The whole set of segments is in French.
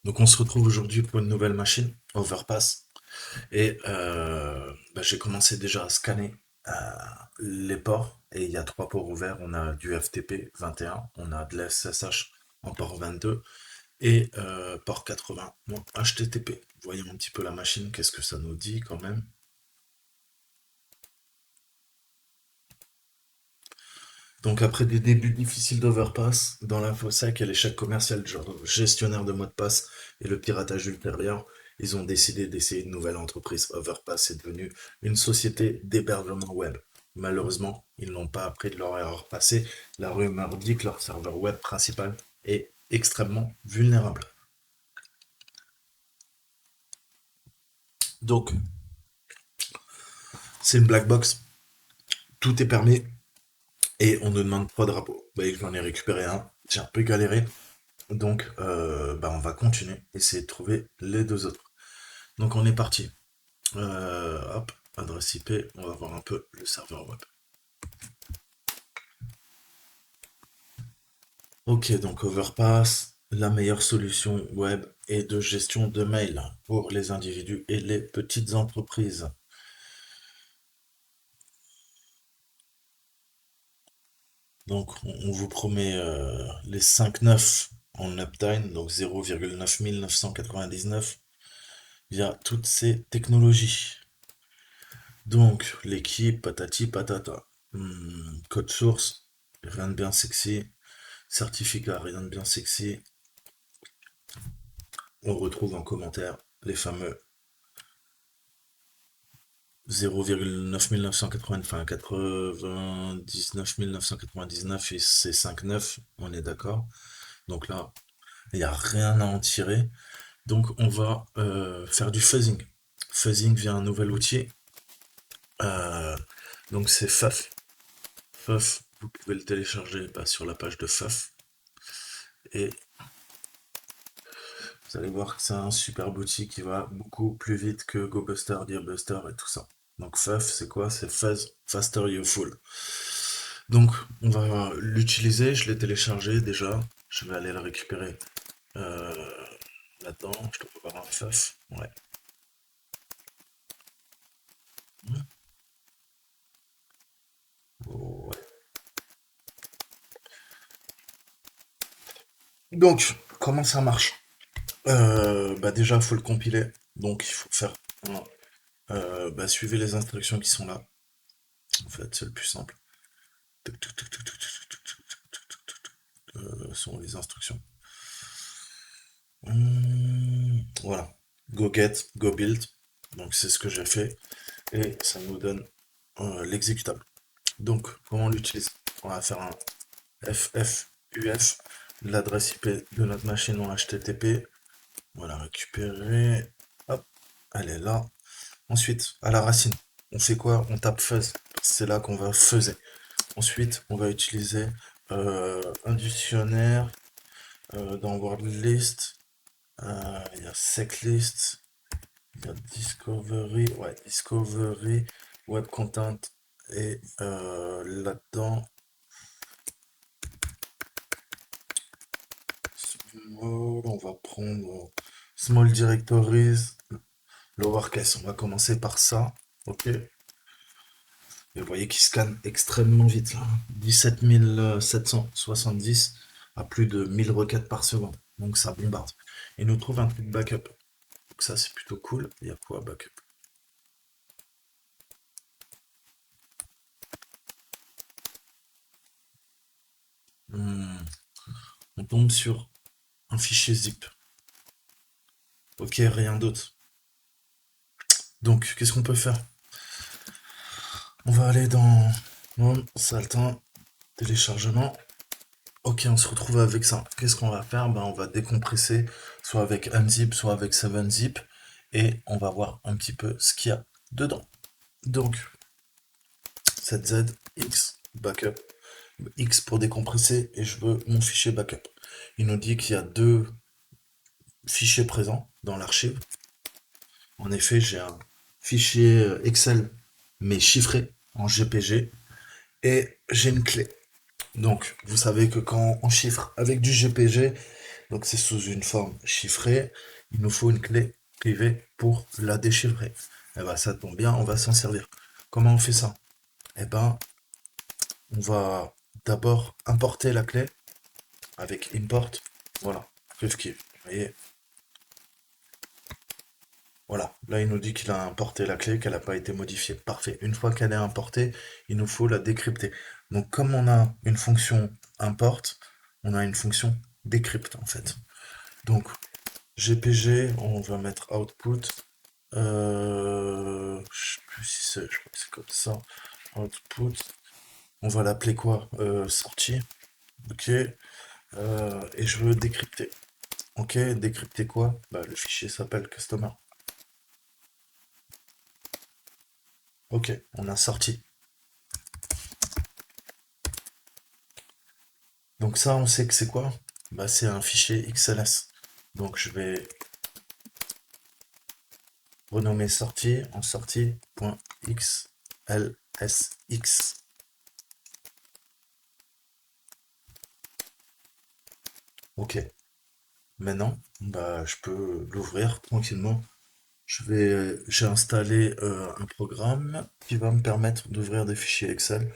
Donc on se retrouve aujourd'hui pour une nouvelle machine, Overpass. Et j'ai commencé déjà à scanner euh, les ports. Et il y a trois ports ouverts. On a du FTP 21, on a de l'SSH en port 22 et port 80 en HTTP. Voyons un petit peu la machine, qu'est-ce que ça nous dit quand même. Donc après des débuts difficiles d'Overpass, dans l'infosec et l'échec commercial, genre gestionnaire de mots de passe et le piratage ultérieur, ils ont décidé d'essayer une nouvelle entreprise. Overpass est devenue une société d'hébergement web. Malheureusement, ils n'ont pas appris de leur erreur passée. La rumeur dit que leur serveur web principal est extrêmement vulnérable. Donc, c'est une black box, tout est permis et on nous demande trois drapeaux. Vous voyez que j'en ai récupéré un, j'ai un peu galéré. Donc, on va continuer, essayer de trouver les deux autres. Donc, on est parti. Hop, adresse IP, on va voir un peu le serveur web. Ok, donc Overpass, la meilleure solution web et de gestion de mail pour les individus et les petites entreprises. Donc, on vous promet les 5.9 en uptime, donc 0,9999 via toutes ces technologies. Donc, l'équipe, patati patata. Code source, rien de bien sexy. Certificat, rien de bien sexy. On retrouve en commentaire les fameux 0,9980, enfin 99 999 et c'est 5,9, on est d'accord. Donc là, il n'y a rien à en tirer. Donc on va faire du fuzzing. Fuzzing via un nouvel outil. Euh, donc c'est FUF. FUF, vous pouvez le télécharger sur la page de FUF. Et vous allez voir que c'est un super outil qui va beaucoup plus vite que GoBuster, DearBuster et tout ça. Donc FUF, c'est quoi? C'est Fuzz Faster You Full. Donc on va l'utiliser, je l'ai téléchargé déjà. Je vais aller le récupérer euh, là-dedans. Je dois avoir un FUF. Ouais. Ouais. Donc, comment ça marche? Déjà, il faut le compiler. Donc, il faut faire suivez les instructions qui sont là. En fait, c'est le plus simple. Sont les instructions. Voilà. Go get, go build. Donc, c'est ce que j'ai fait. Et ça nous donne l'exécutable. Donc, comment on l'utilise? On va faire un FFUF, l'adresse IP de notre machine en HTTP. Voilà, récupérer. Hop, elle est là. Ensuite, à la racine, on fait quoi? On tape fuzz. C'est là qu'on va fuzzer. Ensuite, on va utiliser un dictionnaire dans WordList. Il y a SecList, il y a Discovery, ouais, Discovery, Web Content. Et là-dedans, on va prendre Small Directories, Lowercase. On va commencer par ça. Ok. Et vous voyez qu'il scanne extrêmement vite là. 17 770 à plus de 1000 requêtes par seconde. Donc ça bombarde. Et nous trouve un truc backup. Donc ça c'est plutôt cool. Il y a quoi backup? Hmm, On tombe sur un fichier zip. Ok, rien d'autre. Donc qu'est-ce qu'on peut faire? On va aller dans Saltin, téléchargement. Ok, on se retrouve avec ça. Qu'est-ce qu'on va faire? On va décompresser, soit avec unzip, soit avec 7zip, et on va voir un petit peu ce qu'il y a dedans. Donc, 7Z, X, backup, X pour décompresser, et je veux mon fichier backup. Il nous dit qu'il y a deux fichiers présents dans l'archive. En effet, j'ai un fichier Excel, mais chiffré en GPG, et j'ai une clé. Donc, vous savez que quand on chiffre avec du GPG, Donc c'est sous une forme chiffrée. Il nous faut une clé privée pour la déchiffrer. Eh ben ça tombe bien, on va s'en servir. Comment on fait ça? Eh ben, on va d'abord importer la clé avec import. Voilà, kiff kiff. Vous voyez, voilà. Là, il nous dit qu'il a importé la clé, qu'elle n'a pas été modifiée. Parfait. Une fois qu'elle est importée, il nous faut la décrypter. Donc, comme on a une fonction import, on a une fonction décrypte en fait. Donc, GPG, on va mettre output. Je sais plus si c'est, je crois que c'est comme ça. Output. On va l'appeler quoi? Sortie. Ok. Et je veux décrypter. Ok, décrypter quoi? Bah, le fichier s'appelle customer. Ok, on a sorti. Donc ça, on sait que c'est quoi? Bah, c'est un fichier XLS. Donc je vais renommer sortie en sortie.xlsx. Ok. Maintenant, bah, je peux l'ouvrir tranquillement. J'ai installé un programme qui va me permettre d'ouvrir des fichiers Excel.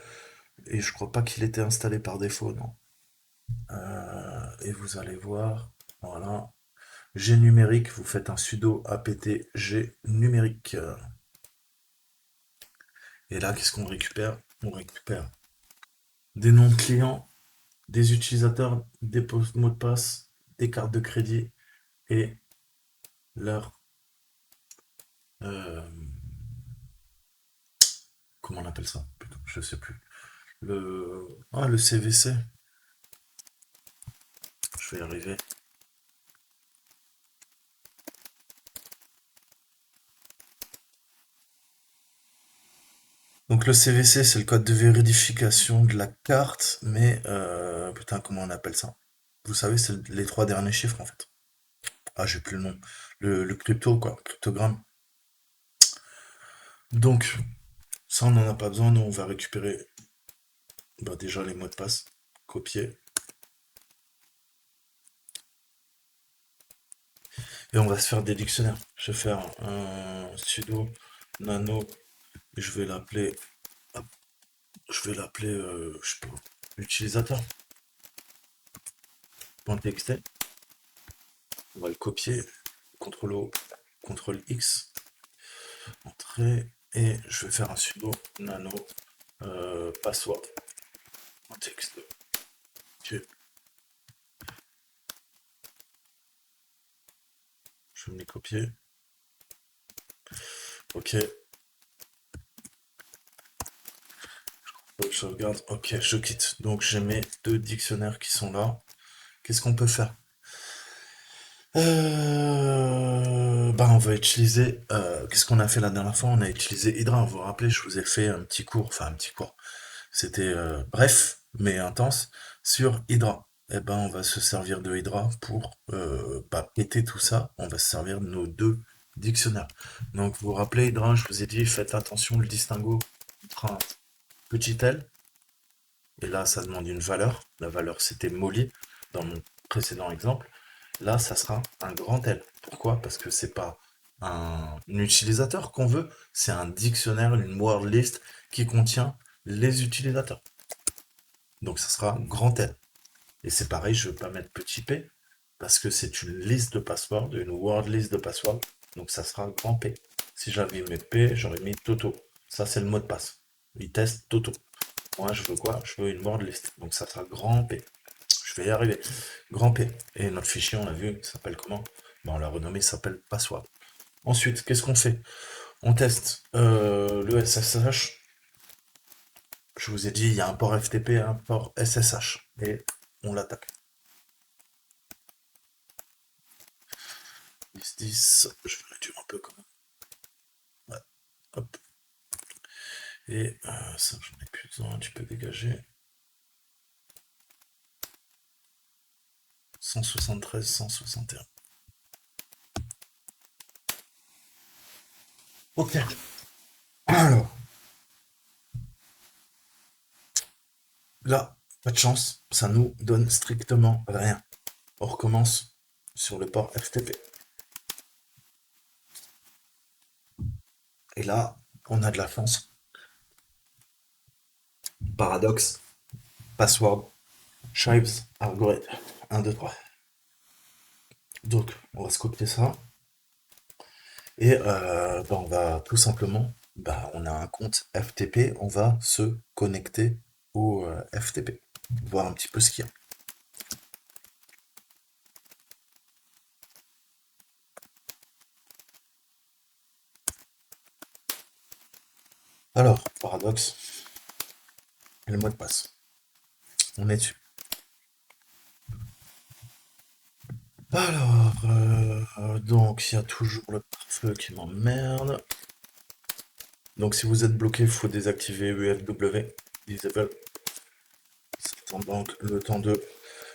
Et je crois pas qu'il était installé par défaut, non. Et vous allez voir, voilà. G numérique, vous faites un sudo apt g numérique. Et là, qu'est-ce qu'on récupère? On récupère des noms de clients, des utilisateurs, des mots de passe, des cartes de crédit et leur... euh, comment on appelle ça? Putain, je sais plus. Le CVC. Je vais y arriver. Donc le CVC, c'est le code de vérification de la carte, mais putain, comment on appelle ça? Vous savez, c'est les trois derniers chiffres en fait. Ah, j'ai plus le nom. Le crypto, quoi, cryptogramme. Donc, ça, on n'en a pas besoin. Nous, on va récupérer bah, déjà les mots de passe. Copier. Et on va se faire des dictionnaires. Je vais faire un sudo nano. Et je vais l'appeler. Je vais l'appeler, je sais pas, utilisateur. .txt. On va le copier. CTRL O, CTRL X. Entrée. Et je vais faire un sudo nano password. .txt. Ok. Je vais me les copier. Ok. Je regarde. Ok, je quitte. Donc j'ai mes deux dictionnaires qui sont là. Qu'est-ce qu'on peut faire? Bah on va utiliser. Qu'est-ce qu'on a fait la dernière fois? On a utilisé Hydra. Vous vous rappelez, je vous ai fait un petit cours, enfin un petit cours. C'était bref, mais intense, sur Hydra. Eh ben, on va se servir de Hydra pour bah, péter tout ça. On va se servir de nos deux dictionnaires. Donc, vous vous rappelez, Hydra, je vous ai dit, faites attention, le distinguo entre un petit L, et là, ça demande une valeur. La valeur, c'était Molly, dans mon précédent exemple. Là, ça sera un grand L. Pourquoi? Parce que c'est pas un utilisateur qu'on veut, c'est un dictionnaire, une word list qui contient les utilisateurs. Donc ça sera grand L. Et c'est pareil, je ne veux pas mettre petit p, parce que c'est une liste de passwords, une word list de passwords. Donc ça sera grand P. Si j'avais mis P, j'aurais mis Toto. Ça, c'est le mot de passe. Il teste Toto. Moi, je veux quoi? Je veux une word list. Donc ça sera grand P. Je vais y arriver. Grand P. Et notre fichier, on l'a vu, il s'appelle comment? Ben, on l'a renommé, il s'appelle password. Ensuite, qu'est-ce qu'on fait? On teste le SSH. Je vous ai dit, il y a un port FTP, un port SSH. Et on l'attaque. 10, je vais réduire un peu quand même. Ouais, hop. Et ça, j'en ai plus besoin, tu peux dégager. 173, 161. Ok. Alors, là, pas de chance, ça nous donne strictement rien. On recommence sur le port FTP. Et là, on a de la chance. Paradoxe, password, Shibes, algorithme. 1, 2, 3. Donc, on va se copier ça. Et on va tout simplement, on a un compte FTP, on va se connecter au FTP, voir un petit peu ce qu'il y a. Alors, paradoxe, et le mot de passe. On est dessus. Alors, donc il y a toujours le pare-feu qui m'emmerde. Donc si vous êtes bloqué, il faut désactiver UFW, Disable. Donc le temps de...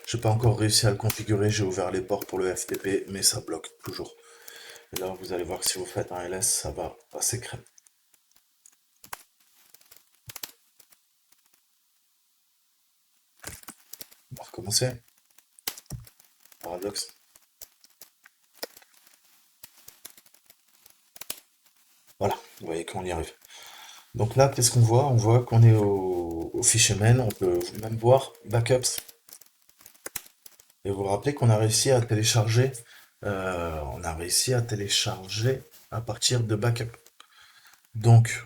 Je n'ai pas encore réussi à le configurer, j'ai ouvert les ports pour le FTP, mais ça bloque toujours. Et là, vous allez voir que si vous faites un LS, ça va passer crème. On va recommencer. Paradoxe. Voilà, vous voyez qu'on y arrive. Donc là, qu'est-ce qu'on voit? On voit qu'on est au fichier main, on peut même voir backups. Et vous vous rappelez qu'on a réussi à télécharger, à partir de backup. Donc,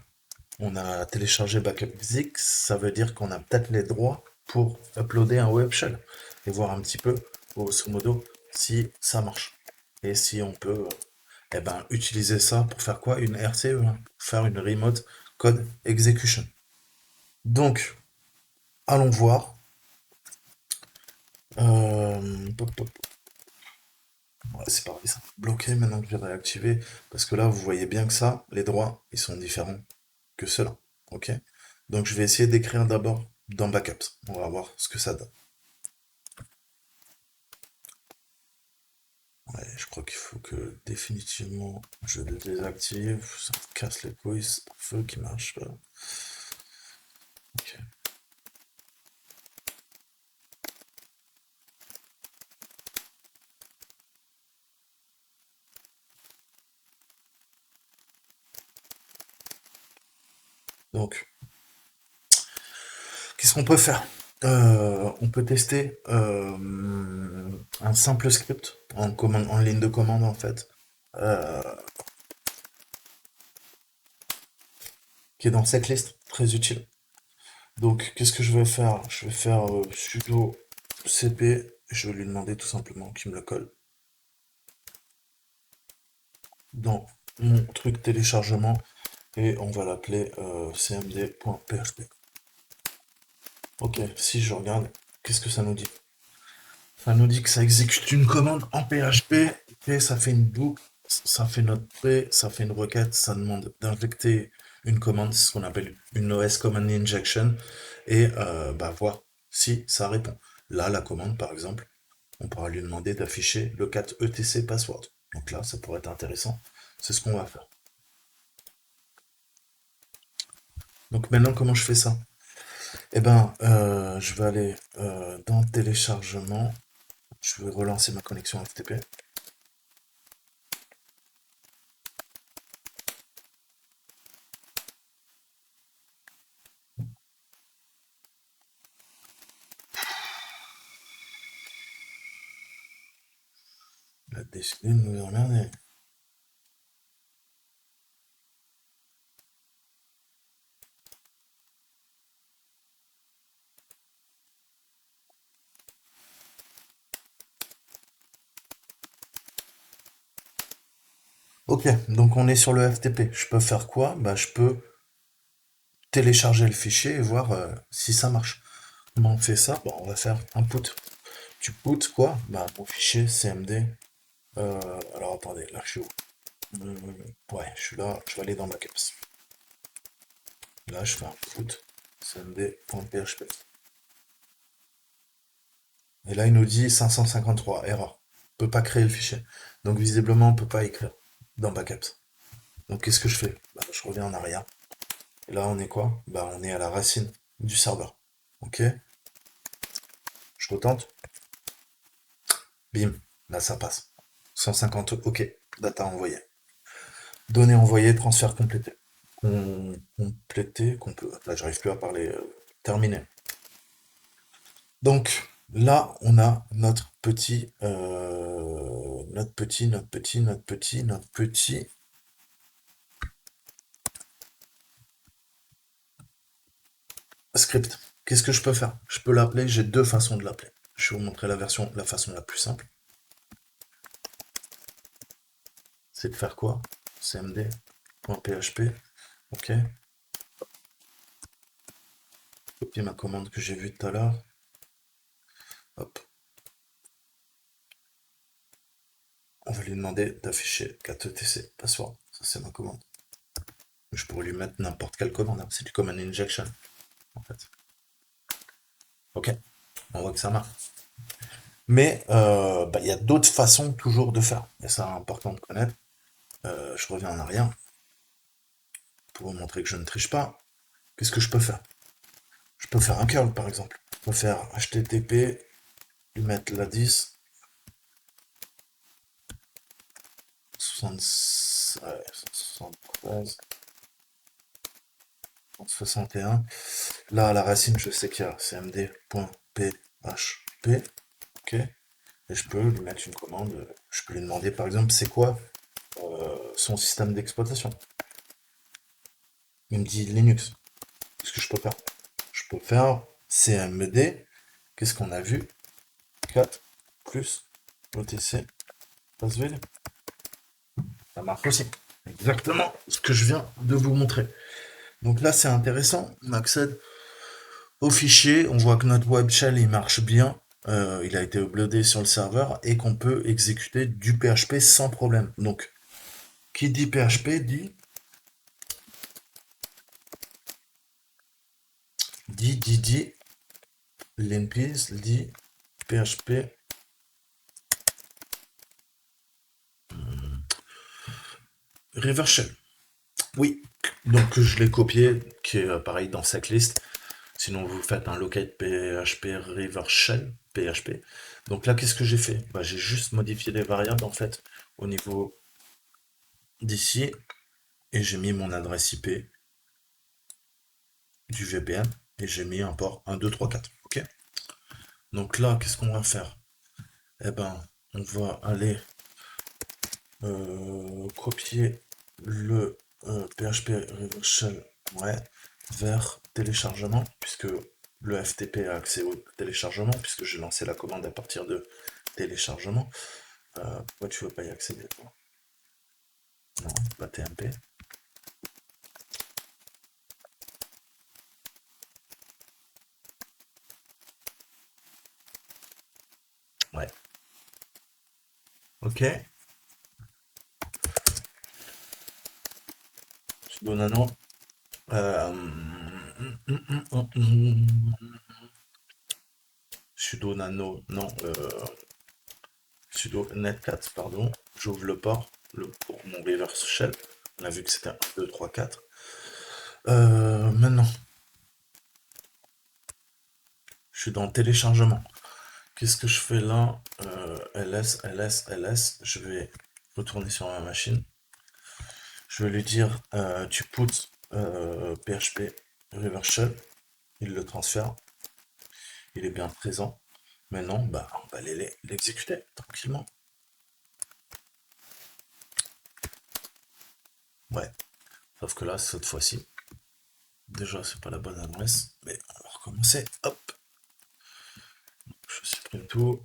on a téléchargé backup Zix, ça veut dire qu'on a peut-être les droits pour uploader un web shell et voir un petit peu, grosso modo, si ça marche. Et si on peut utiliser ça pour faire quoi? Une RCE, hein, faire une Remote Code Execution. Donc, allons voir. Pop, pop. Ouais, c'est pareil, ça. Bloqué maintenant que je vais réactiver. Parce que là, vous voyez bien que ça, les droits, ils sont différents que ceux-là. Ok? Donc, je vais essayer d'écrire d'abord dans Backups. On va voir ce que ça donne. Ouais, je crois qu'il faut que définitivement je le désactive. Ça me casse les couilles, c'est le feu qui marche pas. Ok. Donc, qu'est-ce qu'on peut faire? On peut tester un simple script en ligne de commande en fait, euh, qui est dans cette liste, très utile. Donc, qu'est-ce que je vais faire? Je vais faire sudo cp, je vais lui demander tout simplement qu'il me le colle dans mon truc téléchargement et on va l'appeler cmd.php. Ok, si je regarde, qu'est-ce que ça nous dit? Ça nous dit que ça exécute une commande en PHP, et ça fait une boucle, ça fait notre P, ça fait une requête, ça demande d'injecter une commande, c'est ce qu'on appelle une OS Command Injection, et voir si ça répond. Là, la commande, par exemple, on pourra lui demander d'afficher le 4 etc password. Donc là, ça pourrait être intéressant. C'est ce qu'on va faire. Donc maintenant, comment je fais ça? Eh ben, je vais aller dans téléchargement. Je vais relancer ma connexion FTP. Il a décidé de nous emmerder. Ok, donc on est sur le FTP. Je peux faire quoi? Je peux télécharger le fichier et voir si ça marche. Comment on fait ça? Bon, on va faire un put. Tu put quoi? Mon fichier cmd. Alors attendez, là je suis où? Ouais, je suis là, je vais aller dans Backups. Là, je fais un put cmd.php. Et là, il nous dit 553, erreur. On peut pas créer le fichier. Donc visiblement, on peut pas écrire dans Backups. Donc qu'est-ce que je fais? Je reviens en arrière. Et là, on est quoi? On est à la racine du serveur. Ok? Je retente. Bim, là ça passe. 150, ok, data envoyée. Données envoyées, transfert complété. Complété, là j'arrive plus à parler, terminé. Donc là, on a notre petit script. Qu'est-ce que je peux faire? Je peux l'appeler, j'ai deux façons de l'appeler. Je vais vous montrer la façon la plus simple. C'est de faire quoi? cmd.php, ok. Copier ma commande que j'ai vue tout à l'heure. Hop. On va lui demander d'afficher 4etc password. Ça, c'est ma commande. Je pourrais lui mettre n'importe quelle commande. C'est du command injection, en fait. Ok. On voit que ça marche. Mais il y a d'autres façons toujours de faire. Et ça, c'est important de connaître. Je reviens en arrière pour vous montrer que je ne triche pas. Qu'est-ce que je peux faire? Je peux faire un curl, par exemple. Je peux faire HTTP, lui mettre la 10, 73, 61. Là, à la racine, je sais qu'il y a cmd.php. Ok. Et je peux lui mettre une commande. Je peux lui demander, par exemple, c'est quoi son système d'exploitation. Il me dit Linux. Qu'est-ce que je peux faire? Je peux faire cmd. Qu'est-ce qu'on a vu? 4 plus OTC passvd. Ça marche aussi. Exactement ce que je viens de vous montrer. Donc là, c'est intéressant. On accède au fichier. On voit que notre web shell il marche bien. Il a été uploadé sur le serveur et qu'on peut exécuter du PHP sans problème. Donc, qui dit PHP dit Linpiece dit PHP Reverse Shell. Oui, donc je l'ai copié, qui est pareil dans cette liste. Sinon, vous faites un locate PHP Reverse Shell PHP. Donc là, qu'est-ce que j'ai fait? J'ai juste modifié les variables en fait au niveau d'ici et j'ai mis mon adresse IP du VPN et j'ai mis un port 1, 2, 3, 4. Ok. Donc là, qu'est-ce qu'on va faire? Eh ben, on va aller copier le PHP Reverse Shell, ouais, vers téléchargement, puisque le FTP a accès au téléchargement, puisque j'ai lancé la commande à partir de téléchargement. Pourquoi tu veux pas y accéder, toi? Non, pas TMP. Ouais. Ok. Sudo nano. Sudo nano, non. Sudo netcat, pardon. J'ouvre le port pour mon reverse shell. On a vu que c'était 1, 2, 3, 4. Maintenant, je suis dans téléchargement. Qu'est-ce que je fais là? ls. Je vais retourner sur ma machine. Je vais lui dire tu put PHP reverse shell. Il le transfère. Il est bien présent. Maintenant, on va l'exécuter tranquillement. Ouais. Sauf que là, cette fois-ci, déjà, c'est pas la bonne adresse. Mais on va recommencer. Hop. Je supprime tout.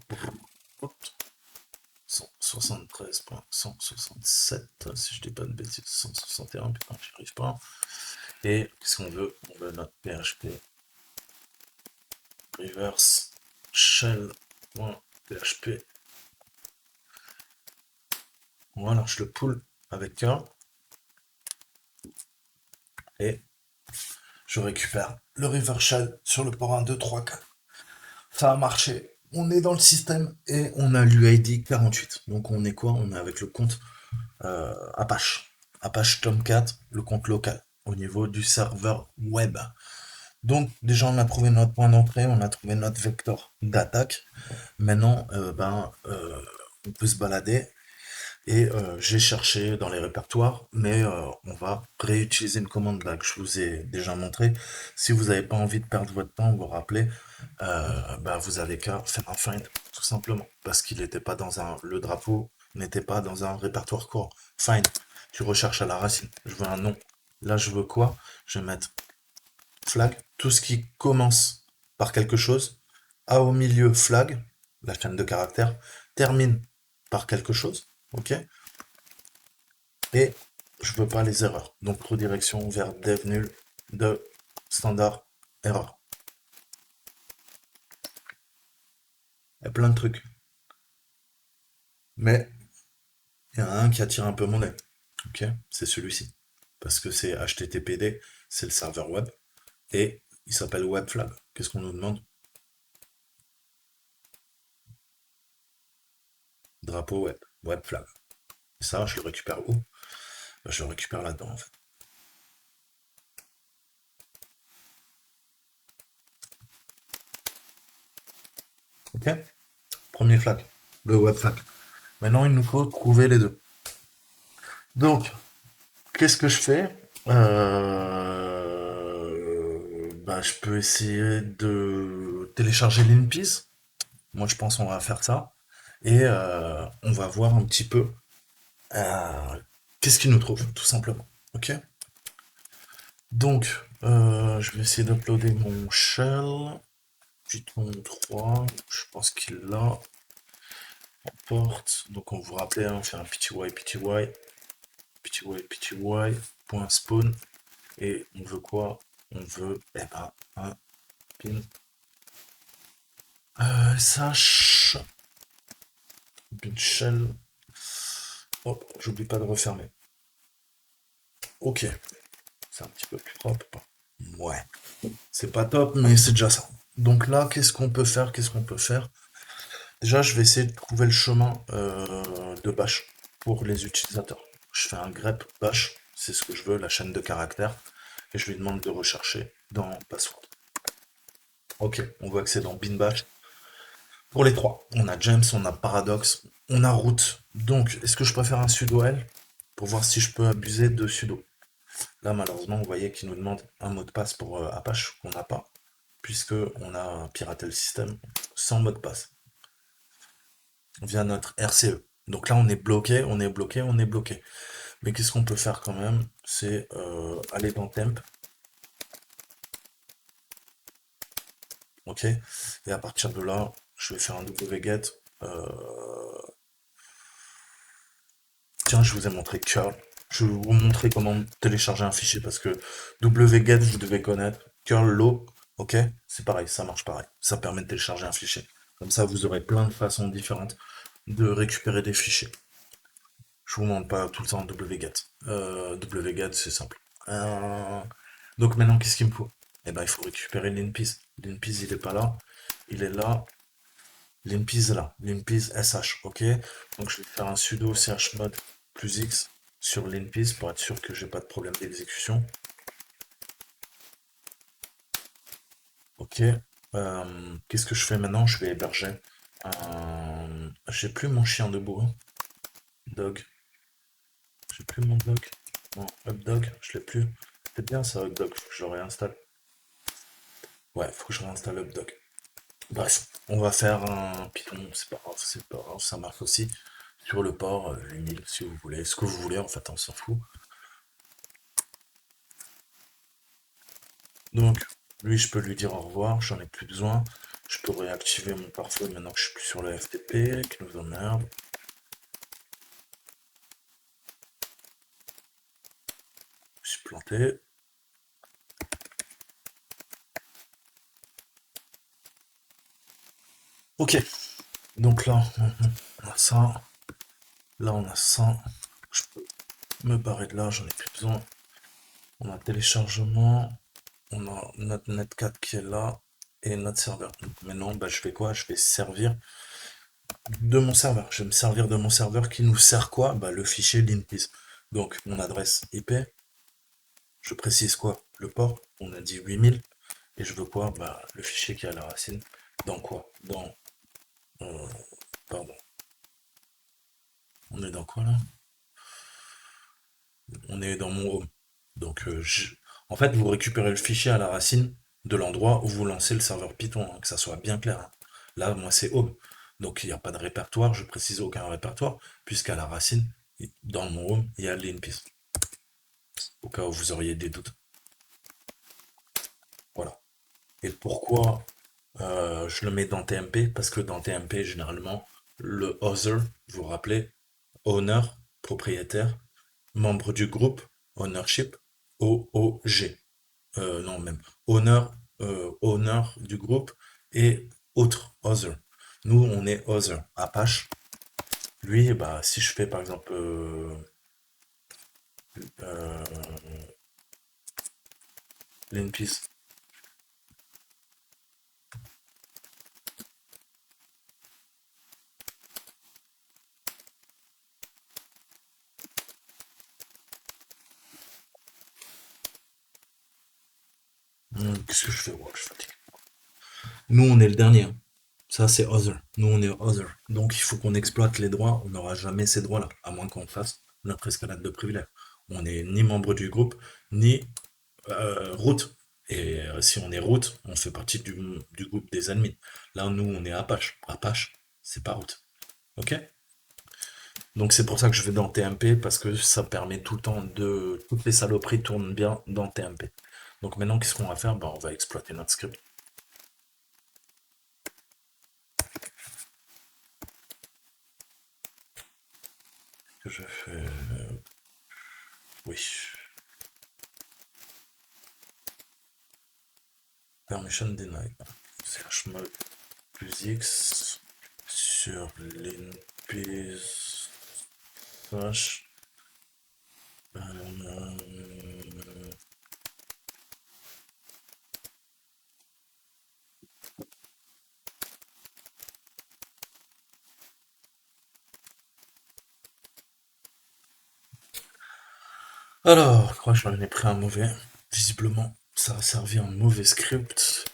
173.167, si je dis pas de bêtises, 161, putain, j'y arrive pas. Et qu'est-ce qu'on veut? On veut notre PHP reverse shell.php. Voilà, je le pull avec un et je récupère le reverse shell sur le port 1, 2, 3, 4. Ça a marché. On est dans le système et on a l'UID 48. Donc on est quoi? On est avec le compte Apache. Apache Tomcat, le compte local, au niveau du serveur web. Donc, déjà, on a trouvé notre point d'entrée, on a trouvé notre vecteur d'attaque. Maintenant, on peut se balader et j'ai cherché dans les répertoires, mais on va réutiliser une commande là que je vous ai déjà montré. Si vous n'avez pas envie de perdre votre temps, vous vous rappelez, vous avez qu'à faire un find, tout simplement, parce qu'il n'était pas dans le drapeau n'était pas dans un répertoire court. Find, tu recherches à la racine. Je veux un nom. Là, je veux quoi? Je vais mettre flag, tout ce qui commence par quelque chose, a au milieu flag, la chaîne de caractères, termine par quelque chose, ok? Et je veux pas les erreurs. Donc redirection vers dev nul de standard erreur. Il y a plein de trucs. Mais il y en a un qui attire un peu mon œil. Ok? C'est celui-ci. Parce que c'est HTTPD, c'est le serveur web. Et il s'appelle Webflag. Qu'est-ce qu'on nous demande? Drapeau web. Webflag. Et ça, je le récupère où? Je le récupère là-dedans, en fait. Ok? Premier flag. Le Webflag. Maintenant, il nous faut trouver les deux. Donc, qu'est-ce que je fais? Je peux essayer de télécharger l'InPiece. Moi, je pense qu'on va faire ça. Et on va voir un petit peu euh, qu'est-ce qu'il nous trouve, tout simplement. Ok? Donc, je vais essayer d'uploader mon shell. Python 3. Je pense qu'il l'a. Porte. Donc, on vous rappelle, on fait un pty.spawn. Et on veut quoi? On veut, un pin sh pin shell. Hop, j'oublie pas de refermer. Ok, c'est un petit peu plus propre. Ouais, c'est pas top, mais c'est déjà ça. Donc là, qu'est-ce qu'on peut faire? Qu'est-ce qu'on peut faire? Déjà, je vais essayer de trouver le chemin de bash pour les utilisateurs. Je fais un grep bash, c'est ce que je veux, la chaîne de caractères, et je lui demande de rechercher dans password. Ok, on voit que c'est dans bin bash. Pour les trois, on a James, on a Paradox, on a Root. Donc, est-ce que je préfère un sudo L pour voir si je peux abuser de sudo? Là, malheureusement, vous voyez qu'il nous demande un mot de passe pour Apache qu'on n'a pas, puisque on a piraté le système sans mot de passe via notre RCE. Donc là, on est bloqué, on est bloqué, on est bloqué. Mais qu'est-ce qu'on peut faire quand même? C'est aller dans temp, ok? Et à partir de là, je vais faire un wget. Tiens, je vous ai montré curl. Je vais vous montrer comment télécharger un fichier parce que wget, vous devez connaître. Curl low, ok? C'est pareil, ça marche pareil. Ça permet de télécharger un fichier. Comme ça, vous aurez plein de façons différentes de récupérer des fichiers. Je vous montre pas tout le temps wget. Wget, c'est simple. Donc maintenant, qu'est-ce qu'il me faut? Eh ben, il faut récupérer l'InPiece. L'InPiece, il est pas là. Il est là. L'InPiece est là. L'InPiece sh, ok? Donc je vais faire un sudo chmod plus x sur l'InPiece pour être sûr que j'ai pas de problème d'exécution. Ok. Qu'est-ce que je fais maintenant? Je vais héberger un... J'ai plus mon chien debout. Hein. Dog. J'ai plus mon dog. Non, updog, je l'ai plus. C'est bien ça, updog, faut que je le réinstalle. Ouais, faut que je réinstalle updog. Bref, on va faire un Python, c'est pas grave, ça marche aussi. Sur le port, une île, si vous voulez. Ce que vous voulez, en fait, on s'en fout. Donc, lui, je peux lui dire au revoir, j'en ai plus besoin. Je peux réactiver mon pare-feu maintenant que je suis plus sur le FTP, qui nous emmerde. Je suis planté. Ok, donc là, on a ça. Là, on a ça. Je peux me barrer de là, j'en ai plus besoin. On a téléchargement. On a notre netcat qui est là. Et notre serveur. Donc maintenant, je fais quoi? Je vais servir de mon serveur. Je vais me servir de mon serveur qui nous sert quoi? Le fichier linpiece. Donc, mon adresse IP. Je précise quoi? Le port. On a dit 8000. Et je veux quoi? Bah, le fichier qui est à la racine. Dans quoi? Euh, pardon. On est dans quoi là? On est dans mon home. Donc, en fait, vous récupérez le fichier à la racine de l'endroit où vous lancez le serveur Python, hein, que ça soit bien clair, hein. Là, moi, c'est home. Donc, il n'y a pas de répertoire, je précise aucun répertoire, puisqu'à la racine, dans mon home, il y a l'InPiece. Au cas où vous auriez des doutes. Voilà. Et pourquoi je le mets dans TMP? Parce que dans TMP, généralement, le other, vous vous rappelez, owner, propriétaire, membre du groupe, ownership, OOG. Non, même owner, owner du groupe et autre, other. Nous, on est other. Apache, lui, bah, si je fais par exemple euh, l'NPiece, qu'est-ce que je fais? Ouais, je suis fatigué. Nous, on est le dernier, hein. Ça, c'est other. Nous, on est other. Donc, il faut qu'on exploite les droits. On n'aura jamais ces droits-là, à moins qu'on fasse notre escalade de privilèges. On n'est ni membre du groupe, ni root. Et si on est root, on fait partie du groupe des admins. Là, nous, on est Apache. Apache, c'est pas root. Ok? Donc, c'est pour ça que je vais dans TMP, parce que ça permet tout le temps de. Toutes les saloperies tournent bien dans TMP. Donc, maintenant, qu'est-ce qu'on va faire? Bah, on va exploiter notre script. Que je fais. Oui. Permission denied. Chmod plus X sur l'NPS slash. Alors, je crois que j'en ai pris un mauvais. Visiblement, ça a servi un mauvais script.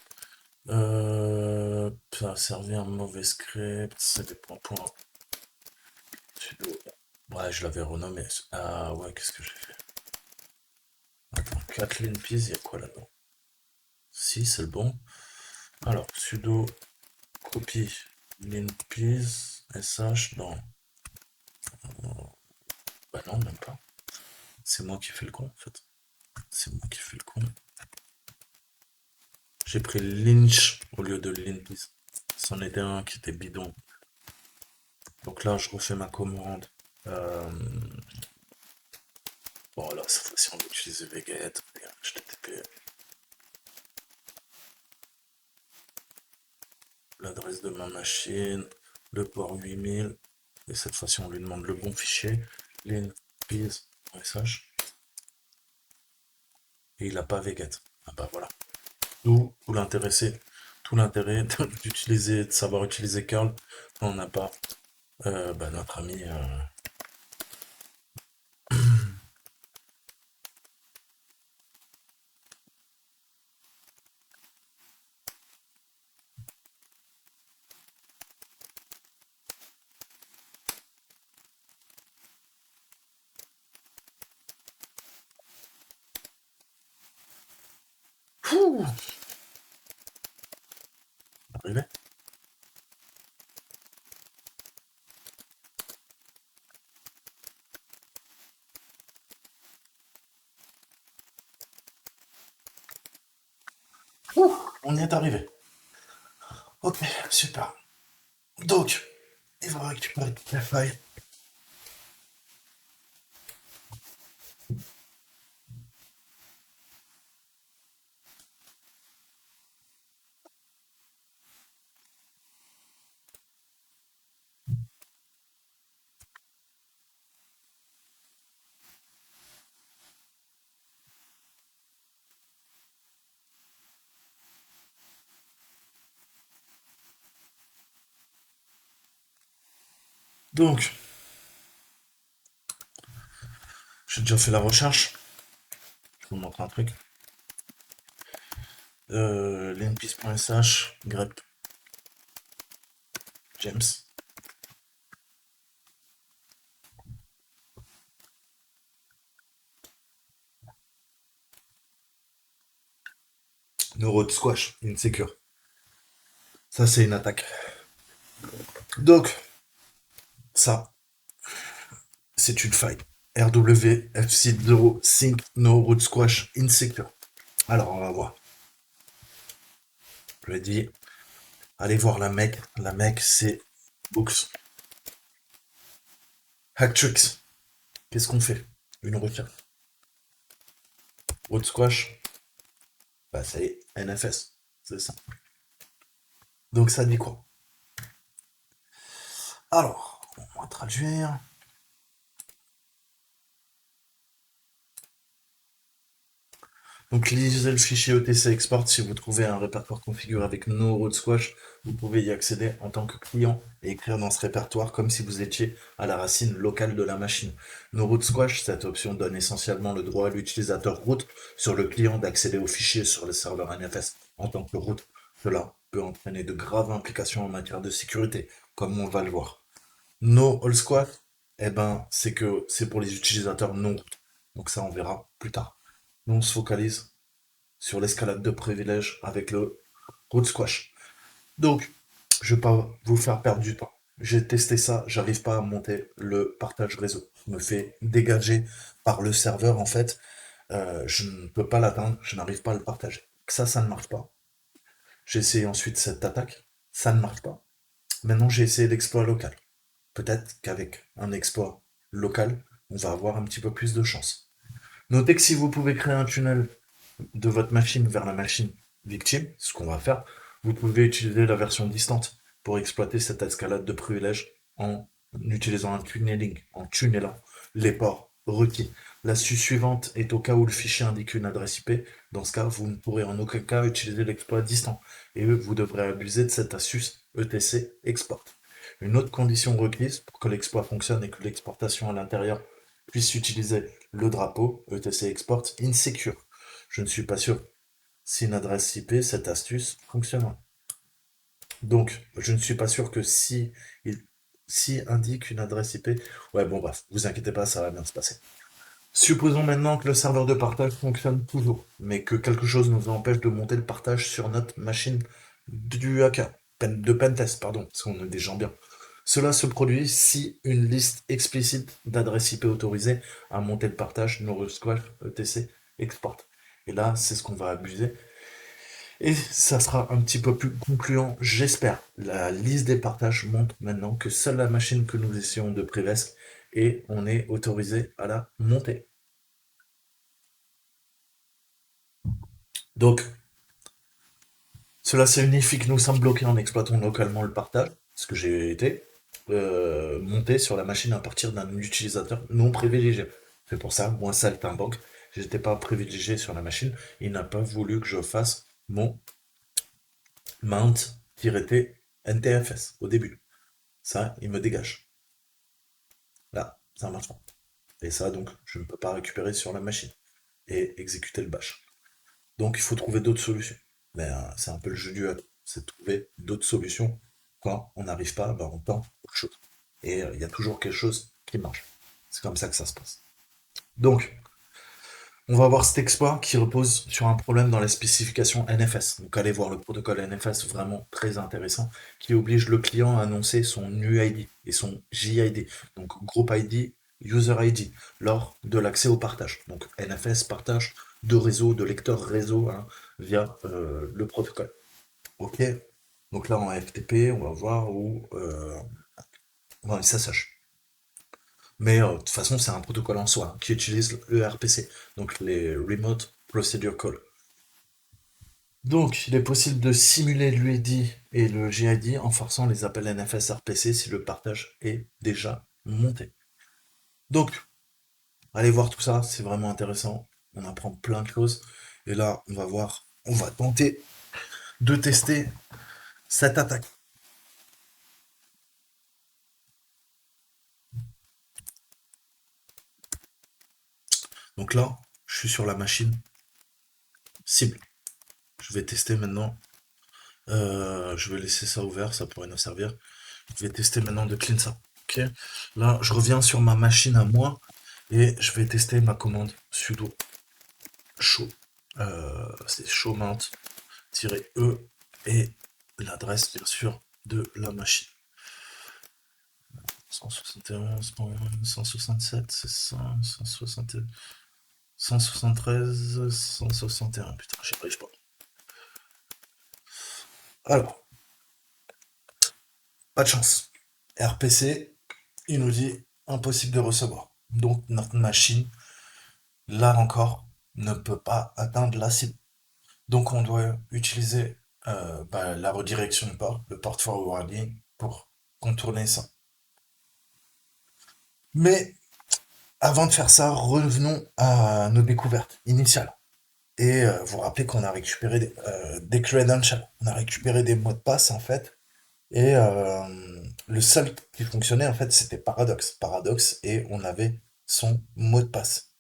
Ça a servi un mauvais script. C'est des points. Sudo. Ouais, je l'avais renommé. Ah ouais, qu'est-ce que j'ai fait? Attends, Kathleen Pease, il y a quoi là-dedans? Si, c'est le bon. Alors, sudo copy linpeas sh dans. Bah non, même pas. C'est moi qui fais le con en fait. C'est moi qui fais le con. J'ai pris Lynch au lieu de Linpeas. C'en était un qui était bidon. Donc là, je refais ma commande. Euh, Bon, là, cette fois-ci, on va utiliser Veget, HTTP. L'adresse de ma machine, le port 8000. Et cette fois-ci, on lui demande le bon fichier. Linpeas.sh. Et il n'a pas Veget. Ah bah voilà. D'où tout l'intérêt, d'utiliser, de savoir utiliser curl quand on n'a pas bah, notre ami. Ouh, arrivé. Ouh, on y est arrivé. Ok, super. Donc, il va récupérer toute la faille. Donc, j'ai déjà fait la recherche. Je vous montre un truc. Linpiece.sh, grep James. Neuro squash, insecure. Ça, c'est une attaque. Donc, ça, c'est une faille. RW, FC0, Sync, No Root Squash, Insecure. Alors, on va voir. Je l'ai dit, allez voir la mec. La mec, c'est Books. Hacktricks. Qu'est-ce qu'on fait? Une recherche. Root Squash, bah, c'est NFS. C'est ça. Donc, ça dit quoi? Alors, on va traduire. Donc lisez le fichier ETC Export si vous trouvez un répertoire configuré avec No Root Squash, vous pouvez y accéder en tant que client et écrire dans ce répertoire comme si vous étiez à la racine locale de la machine. No Root Squash, cette option donne essentiellement le droit à l'utilisateur root sur le client d'accéder au fichier sur le serveur NFS en tant que root. Cela peut entraîner de graves implications en matière de sécurité, comme on va le voir. No All Squash, eh ben, c'est que c'est pour les utilisateurs non root. Donc ça, on verra plus tard. Nous, on se focalise sur l'escalade de privilèges avec le root squash. Donc, je vais pas vous faire perdre du temps. J'ai testé ça, j'arrive pas à monter le partage réseau. Je me fais dégager par le serveur en fait. Je ne peux pas l'atteindre, je n'arrive pas à le partager. Ça ne marche pas. J'ai essayé ensuite cette attaque, ça ne marche pas. Maintenant, j'ai essayé l'exploit local. Peut-être qu'avec un exploit local, on va avoir un petit peu plus de chance. Notez que si vous pouvez créer un tunnel de votre machine vers la machine victime, ce qu'on va faire, vous pouvez utiliser la version distante pour exploiter cette escalade de privilèges en utilisant un tunneling, en tunnelant les ports requis. L'astuce suivante est au cas où le fichier indique une adresse IP. Dans ce cas, vous ne pourrez en aucun cas utiliser l'exploit distant et vous devrez abuser de cette astuce ETC export. Une autre condition requise pour que l'exploit fonctionne et que l'exportation à l'intérieur puisse utiliser le drapeau ETC export insecure. Je ne suis pas sûr si une adresse IP, cette astuce fonctionnera. Donc, je ne suis pas sûr que si indique une adresse IP, ouais, bon, bref, vous inquiétez pas, ça va bien se passer. Supposons maintenant que le serveur de partage fonctionne toujours, mais que quelque chose nous empêche de monter le partage sur notre machine du hacker, de pentest, pardon, parce qu'on est des gens bien. Cela se produit si une liste explicite d'adresses IP autorisées à monter le partage NoResquash ETC export. Et là, c'est ce qu'on va abuser. Et ça sera un petit peu plus concluant, j'espère. La liste des partages montre maintenant que seule la machine que nous essayons de prévesque et on est autorisé à la monter. Donc, cela signifie que nous sommes bloqués en exploitant localement le partage, ce que j'ai été, monté sur la machine à partir d'un utilisateur non privilégié. C'est pour ça, moi, saltimbanque, j'étais pas privilégié sur la machine. Il n'a pas voulu que je fasse mon mount-t NTFS au début. Ça, il me dégage. Là, ça marche pas. Et ça, donc, je ne peux pas récupérer sur la machine et exécuter le bash. Donc, il faut trouver d'autres solutions. Mais c'est un peu le jeu du hack, c'est de trouver d'autres solutions. Quand on n'arrive pas, ben, on tente autre chose. Et il y a toujours quelque chose qui marche. C'est comme ça que ça se passe. Donc, on va voir cet exploit qui repose sur un problème dans la spécification NFS. Donc, allez voir le protocole NFS, vraiment très intéressant, qui oblige le client à annoncer son UID et son JID, donc Group ID, User ID, lors de l'accès au partage. Donc, NFS partage de réseau, de lecteur réseau, hein, via le protocole. Ok. Donc là, en FTP, on va voir où on va SSH. Mais de toute façon, c'est un protocole en soi hein, qui utilise le RPC, donc les Remote Procedure Call. Donc, il est possible de simuler l'UID et le GID en forçant les appels NFS RPC si le partage est déjà monté. Donc, allez voir tout ça, c'est vraiment intéressant. On apprend plein de choses. Et là, on va voir, on va tenter de tester cette attaque. Donc là, je suis sur la machine cible. Je vais tester maintenant. Je vais laisser ça ouvert, ça pourrait nous servir. Je vais tester maintenant de clean ça. Ok. Là, je reviens sur ma machine à moi et je vais tester ma commande sudo show. C'est showmount-e et l'adresse bien sûr de la machine. 171, 167, c'est ça, 171, 173, 161. Putain, j'y arrive pas. Alors, pas de chance. RPC, il nous dit impossible de recevoir. Donc notre machine, là encore, ne peut pas atteindre la cible. Donc on doit utiliser la redirection de port, le port forwarding, pour contourner ça. Mais avant de faire ça, revenons à nos découvertes initiales. Et vous rappelez qu'on a récupéré des credentials, on a récupéré des mots de passe en fait. Et le seul qui fonctionnait en fait, c'était Paradox. Paradox et on avait son mot de passe.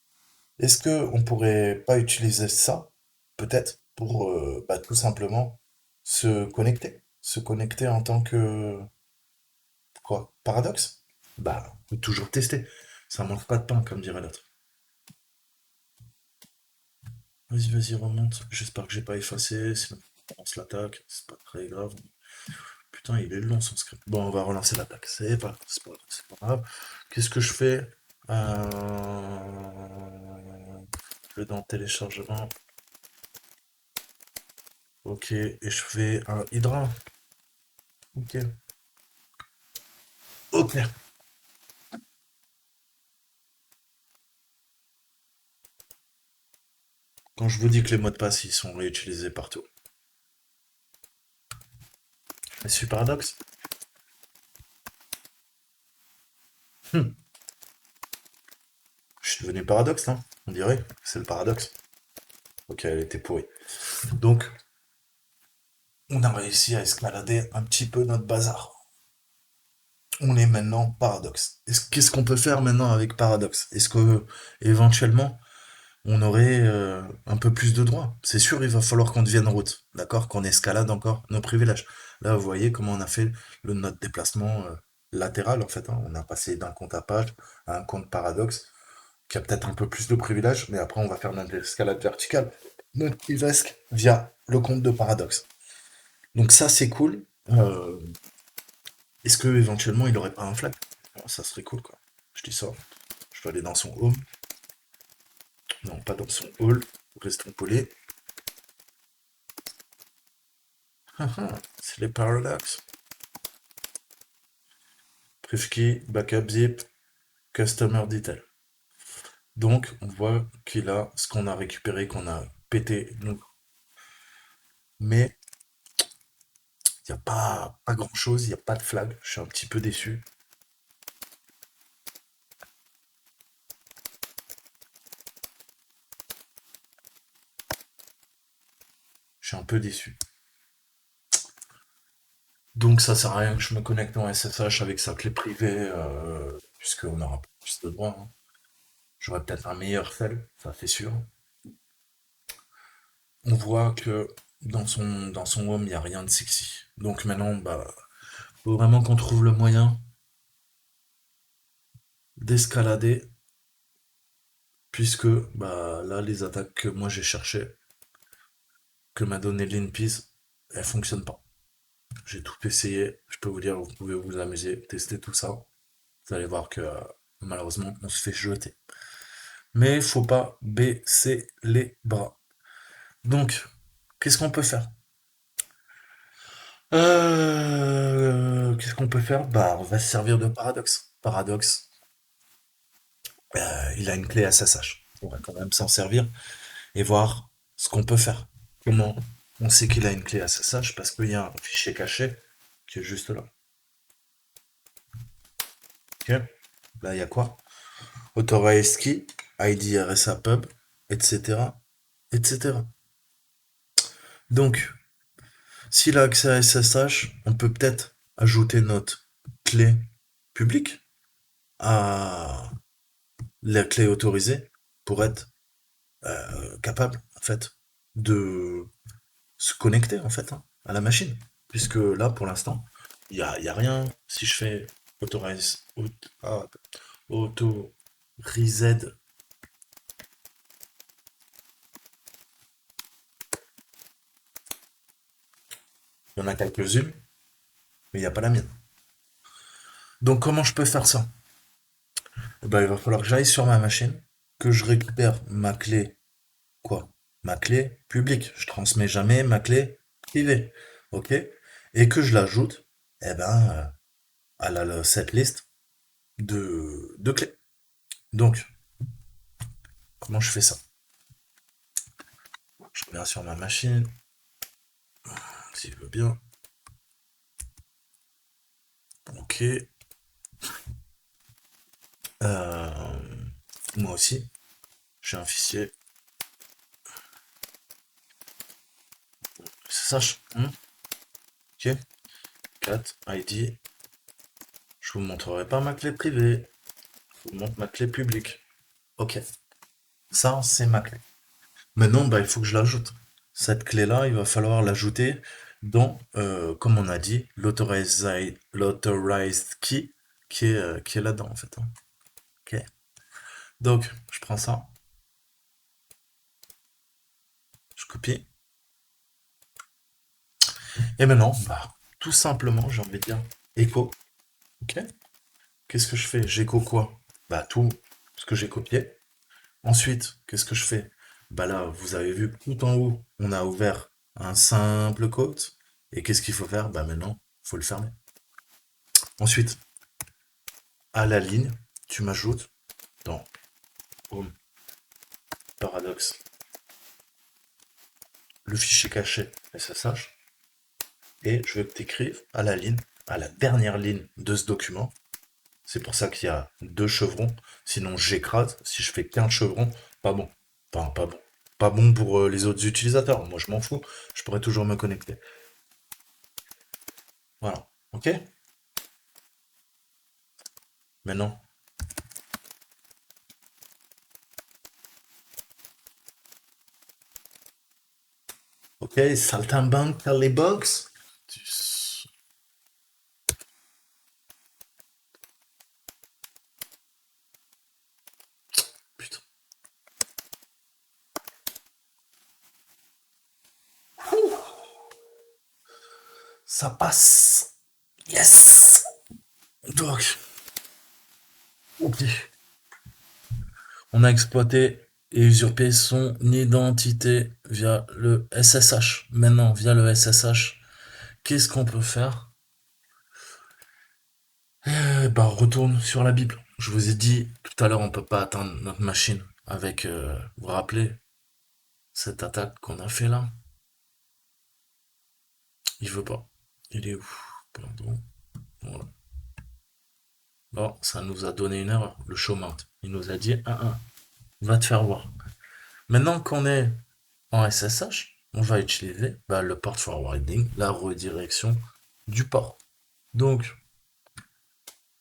Est-ce que on pourrait pas utiliser ça, peut-être, pour tout simplement se connecter en tant que quoi? Paradoxe? Bah, faut toujours tester. Ça mange pas de pain, comme dirait l'autre. Vas-y, vas-y, remonte. J'espère que j'ai pas effacé. Sinon, on se l'attaque. C'est pas très grave. Putain, il est long son script. Bon, on va relancer l'attaque. C'est pas grave. Qu'est-ce que je fais? Je vais dans téléchargement. Ok, et je fais un Hydra. Ok. Ok. Quand je vous dis que les mots de passe, ils sont réutilisés partout. C'est paradoxe. Hmm. Je suis devenu paradoxe, non? On dirait. C'est le paradoxe. Ok, elle était pourrie. Donc, on a réussi à escalader un petit peu notre bazar. On est maintenant paradoxe. Qu'est-ce qu'on peut faire maintenant avec paradoxe? Est-ce que éventuellement on aurait un peu plus de droits? C'est sûr, il va falloir qu'on devienne route, d'accord? Qu'on escalade encore nos privilèges. Là, vous voyez comment on a fait notre déplacement latéral en fait, hein. On a passé d'un compte à page à un compte paradoxe qui a peut-être un peu plus de privilèges, mais après on va faire notre escalade verticale, notre privesque via le compte de paradoxe. Donc ça c'est cool. Est-ce que éventuellement il aurait pas un flag? Oh, ça serait cool quoi. Je dis ça. Je vais aller dans son home. Non, pas dans son hall. Restons polis. Ah, ah, c'est les paradoxes. Proof key, backup zip, customer detail. Donc on voit qu'il a ce qu'on a récupéré, qu'on a pété nous. Mais il n'y a pas grand chose, il n'y a pas de flag. Je suis un petit peu déçu. Je suis un peu déçu. Donc ça sert à rien que je me connecte en SSH avec sa clé privée, puisqu'on aura plus de droits, hein. J'aurais peut-être un meilleur sel, ça c'est sûr. On voit que dans son home, il n'y a rien de sexy. Donc maintenant, faut vraiment qu'on trouve le moyen d'escalader, puisque là, les attaques que moi j'ai cherchées, que m'a donné l'InPeace, elles fonctionnent pas. J'ai tout essayé, je peux vous dire, vous pouvez vous amuser, tester tout ça. Vous allez voir que malheureusement, on se fait jeter. Mais faut pas baisser les bras. Donc, qu'est-ce qu'on peut faire? Qu'est-ce qu'on peut faire? On va se servir de Paradoxe. Paradoxe, il a une clé SSH. On va quand même s'en servir et voir ce qu'on peut faire. Comment on sait qu'il a une clé SSH? Parce qu'il y a un fichier caché qui est juste là. Ok. Là, il y a quoi? Authorized key, ID RSA pub, etc. etc. Donc, s'il a accès à SSH, on peut peut-être ajouter notre clé publique à la clé autorisée pour être capable, en fait, de se connecter en fait, hein, à la machine. Puisque là, pour l'instant, y a rien. Si je fais authorize, auto reset, il y en a quelques-unes, mais il n'y a pas la mienne. Donc comment je peux faire ça? Eh ben, il va falloir que j'aille sur ma machine, que je récupère ma clé, quoi? Ma clé publique. Je transmets jamais ma clé privée. Ok? Et que je l'ajoute, eh ben, à cette liste de clés. Donc, comment je fais ça? Je reviens sur ma machine, s'il veut bien. Ok. Euh, moi aussi, j'ai un fichier. SSH. Ok. Cat ID. Je vous montrerai pas ma clé privée. Je vous montre ma clé publique. Ok. Ça, c'est ma clé. Maintenant, bah, il faut que je l'ajoute. Cette clé-là, il va falloir l'ajouter dans, comme on a dit, l'authorized key qui est là-dedans, en fait, hein. Ok. Donc, je prends ça, je copie. Et maintenant, bah, tout simplement, j'ai envie de dire, écho. Ok. Qu'est-ce que je fais? J'écho quoi? Bah, tout ce que j'ai copié. Ensuite, qu'est-ce que je fais? Bah là, vous avez vu que tout en haut, on a ouvert un simple quote. Et qu'est-ce qu'il faut faire? Bah maintenant, il faut le fermer. Ensuite, à la ligne, tu m'ajoutes dans Home Paradox le fichier caché SSH et je veux que tu écrives à la ligne, à la dernière ligne de ce document. C'est pour ça qu'il y a deux chevrons, sinon j'écrase. Si je fais qu'un chevron, pas bon. Pas bon. Pas bon pour les autres utilisateurs. Moi, je m'en fous. Je pourrais toujours me connecter. Voilà. Ok? Maintenant. Ok, saltimbanque, les box. Putain. Ça passe. Yes! Donc, ok. On a exploité et usurpé son identité via le SSH. Maintenant, via le SSH, qu'est-ce qu'on peut faire? Bah, on retourne sur la Bible. Je vous ai dit tout à l'heure, on peut pas atteindre notre machine avec, vous vous rappelez, cette attaque qu'on a fait là? Il veut pas. Il est où? Pardon. Voilà. Bon, ça nous a donné une erreur, le show mount. Il nous a dit 1-1. Va te faire voir. Maintenant qu'on est en SSH, on va utiliser bah, le port forwarding, la redirection du port. Donc,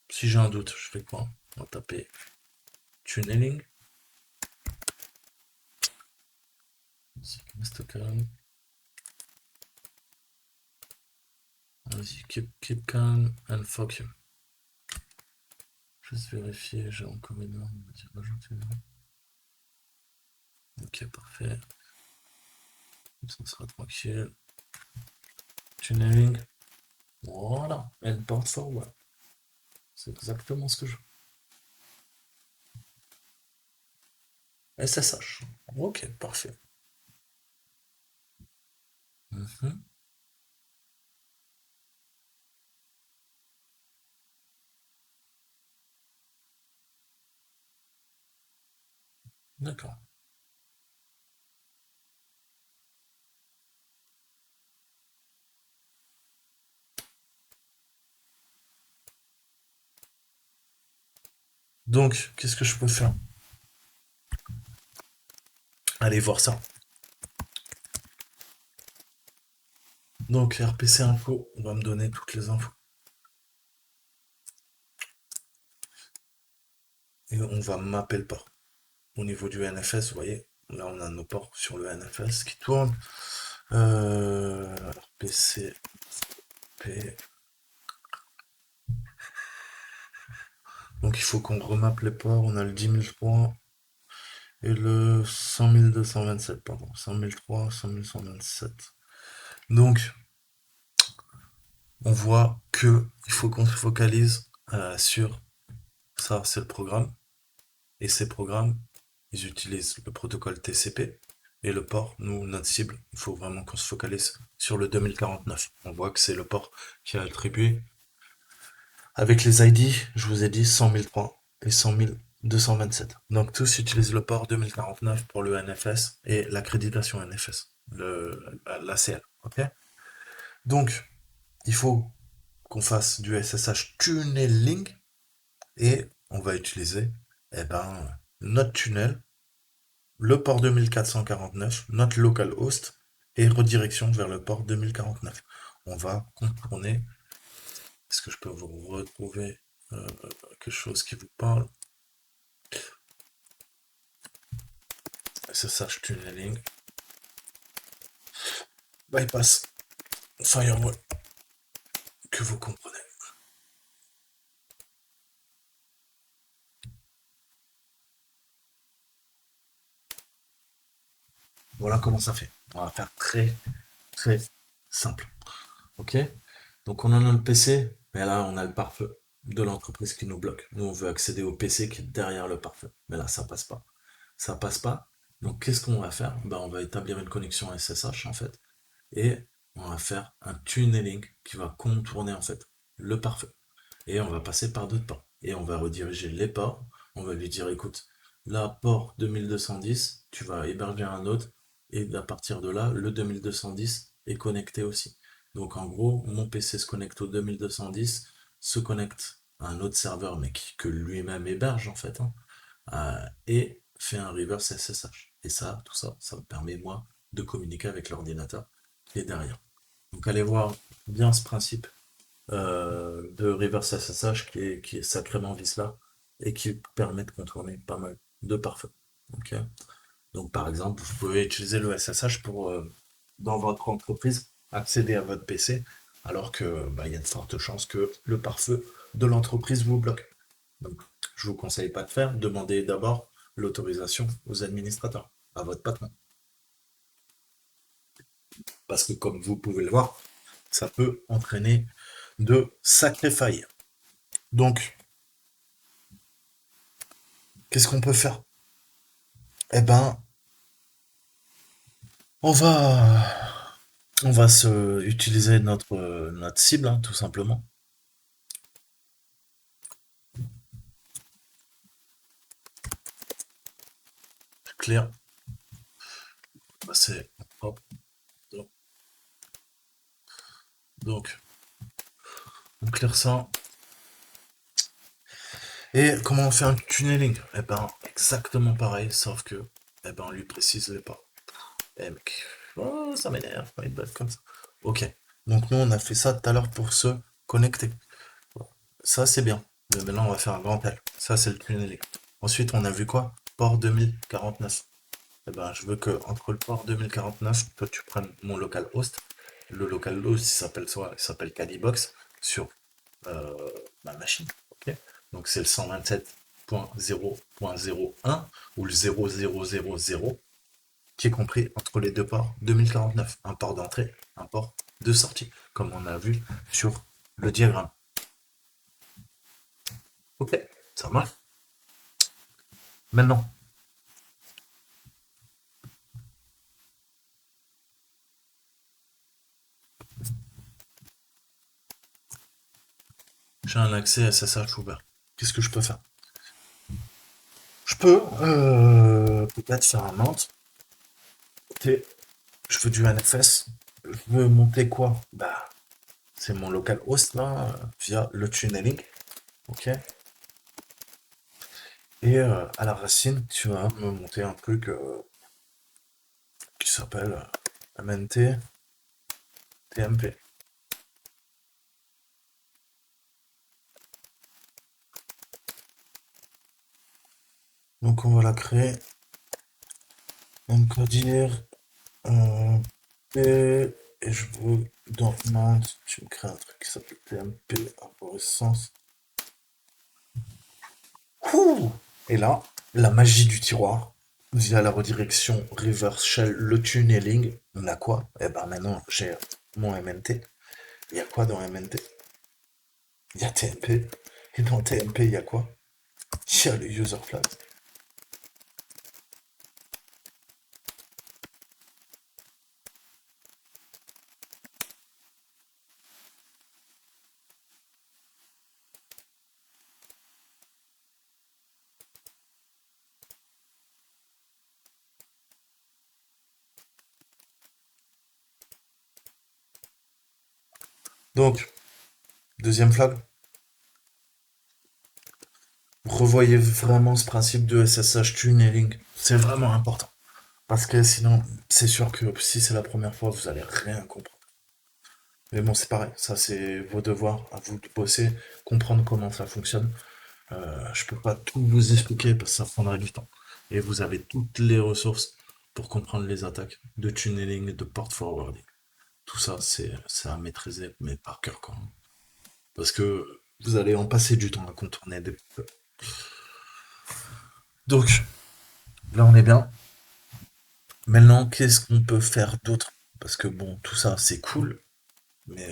si j'ai un doute, je fais quoi? On va taper tunneling. Vas-y, keep calm and fuck you. Juste vérifier, j'ai encore une heure. On va dire rajouter. Ok, parfait. Ça sera tranquille. Tunneling. Voilà. And port forward. C'est exactement ce que je veux. SSH. Ok, parfait. Mhm. D'accord. Donc, qu'est-ce que je peux faire? Allez voir ça. Donc, RPC Info, on va me donner toutes les infos. Et on va mapper le port. Au niveau du NFS, vous voyez, là on a nos ports sur le NFS qui tournent. Alors, PC, P. Donc il faut qu'on remappe les ports. On a le 10 003 et le 100 227, pardon. 100 003, 100 127. Donc, on voit que il faut qu'on se focalise sur ça, c'est le programme. Et ces programmes, ils utilisent le protocole TCP et le port. Nous, notre cible, il faut vraiment qu'on se focalise sur le 2049. On voit que c'est le port qui est attribué. Avec les ID, je vous ai dit 100 003 et 100 227. Donc tous utilisent le port 2049 pour le NFS et l'accréditation NFS, l'ACL. Ok. Donc, il faut qu'on fasse du SSH tunneling et on va utiliser notre tunnel, le port 2449, notre localhost et redirection vers le port 2049. On va contourner. Est-ce que je peux vous retrouver quelque chose qui vous parle? SSH tunneling, bypass, firewall, que vous comprenez. Voilà comment ça fait. On va faire très très simple. Ok. Donc on en a le PC, mais là on a le pare-feu de l'entreprise qui nous bloque. Nous on veut accéder au PC qui est derrière le pare-feu. Mais là ça passe pas. Ça passe pas. Donc qu'est-ce qu'on va faire? On va établir une connexion SSH en fait. Et on va faire un tunneling qui va contourner en fait le pare-feu. Et on va passer par d'autres ports. Et on va rediriger les ports. On va lui dire, écoute, là, port 2210, tu vas héberger un autre. Et à partir de là, le 2210 est connecté aussi. Donc en gros, mon PC se connecte au 2210, se connecte à un autre serveur, mais que lui-même héberge en fait, hein, et fait un reverse SSH. Et ça, tout ça, ça me permet moi de communiquer avec l'ordinateur qui est derrière. Donc allez voir bien ce principe de reverse SSH qui est sacrément vicelard et qui permet de contourner pas mal de pare-feu. Ok. Donc par exemple, vous pouvez utiliser le SSH pour, dans votre entreprise, accéder à votre PC, alors que il y a de fortes chances que le pare-feu de l'entreprise vous bloque. Donc je vous conseille pas de faire, demandez d'abord l'autorisation aux administrateurs, à votre patron. Parce que comme vous pouvez le voir, ça peut entraîner de sacrées failles. Donc, qu'est-ce qu'on peut faire? Eh ben, on va, on va se utiliser notre cible, hein, tout simplement. Clear, c'est hop. Donc, on clear ça. Et comment on fait un tunneling? Eh ben, exactement pareil, sauf que, on lui précise les pas. Eh mec, oh, ça m'énerve, pas une bête comme ça. Ok. Donc nous, on a fait ça tout à l'heure pour se connecter. Ça, c'est bien. Mais maintenant, on va faire un grand L. Ça, c'est le tunneling. Ensuite, on a vu quoi? Port 2049. Eh ben, je veux que entre le port 2049, toi, tu prennes mon localhost. Le localhost, il s'appelle Cadibox sur euh, ma machine. Ok. Donc, c'est le 127.0.01 ou le 0000 qui est compris entre les deux ports 2049. Un port d'entrée, un port de sortie, comme on a vu sur le diagramme. Ok, ça marche. Maintenant, j'ai un accès SSH ouvert. Qu'est-ce que je peux faire? Je peux peut-être faire un mount. Je veux du NFS. Je veux monter quoi? C'est mon local host là, via le tunneling. Ok. Et à la racine, tu vas me monter un truc qui s'appelle MNT TMP. Donc on va la créer. On peut dire euh, Et je veux dans Mount, tu me crées un truc qui s'appelle TMP, arborescence. Ouh. Et là, la magie du tiroir, via la redirection reverse shell, le tunneling, on a quoi? Eh ben maintenant, j'ai mon MNT. Il y a quoi dans MNT? Il y a TMP. Et dans TMP, il y a quoi? Il y a le user flag. Donc, deuxième flag, revoyez vraiment ce principe de SSH tunneling. C'est vraiment important. Parce que sinon, c'est sûr que si c'est la première fois, vous allez rien comprendre. Mais bon, c'est pareil. Ça, c'est vos devoirs. À vous de bosser, comprendre comment ça fonctionne. Je peux pas tout vous expliquer parce que ça prendrait du temps. Et vous avez toutes les ressources pour comprendre les attaques de tunneling et de port forwarding. Tout ça, c'est à maîtriser, mais par cœur quand même. Parce que vous allez en passer du temps à contourner des... Donc, là, on est bien. Maintenant, qu'est-ce qu'on peut faire d'autre? Parce que bon, tout ça, c'est cool, mais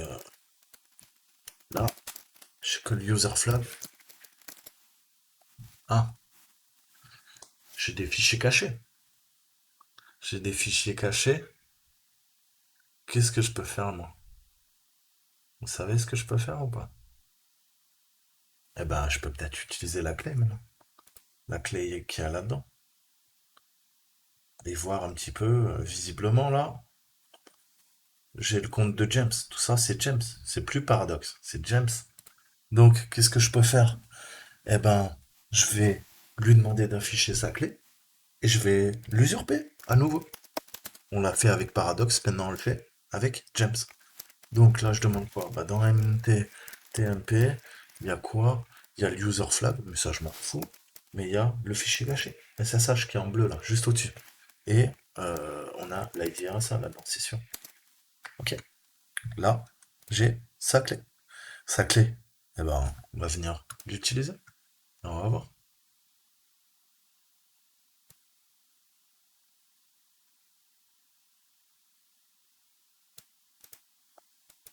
là, j'ai que le user flag. Ah, j'ai des fichiers cachés. J'ai des fichiers cachés. Qu'est-ce que je peux faire, moi? Vous savez ce que je peux faire ou pas? Eh ben, je peux peut-être utiliser la clé maintenant. La clé qu'il y a là-dedans. Et voir un petit peu, visiblement là, j'ai le compte de James. Tout ça, c'est James. C'est plus Paradox, c'est James. Donc, qu'est-ce que je peux faire? Eh ben, je vais lui demander d'afficher sa clé et je vais l'usurper à nouveau. On l'a fait avec Paradox, maintenant on le fait avec James. Donc là, je demande quoi? Bah, dans MT, TMP, il y a quoi? Il y a le user flag, mais ça, je m'en fous. Mais il y a le fichier caché, SSH qui est en bleu là, juste au-dessus. Et on a l'ID RSA là-dedans, c'est sûr. Ok. Là, j'ai sa clé. Sa clé, eh ben, on va venir l'utiliser. On va voir.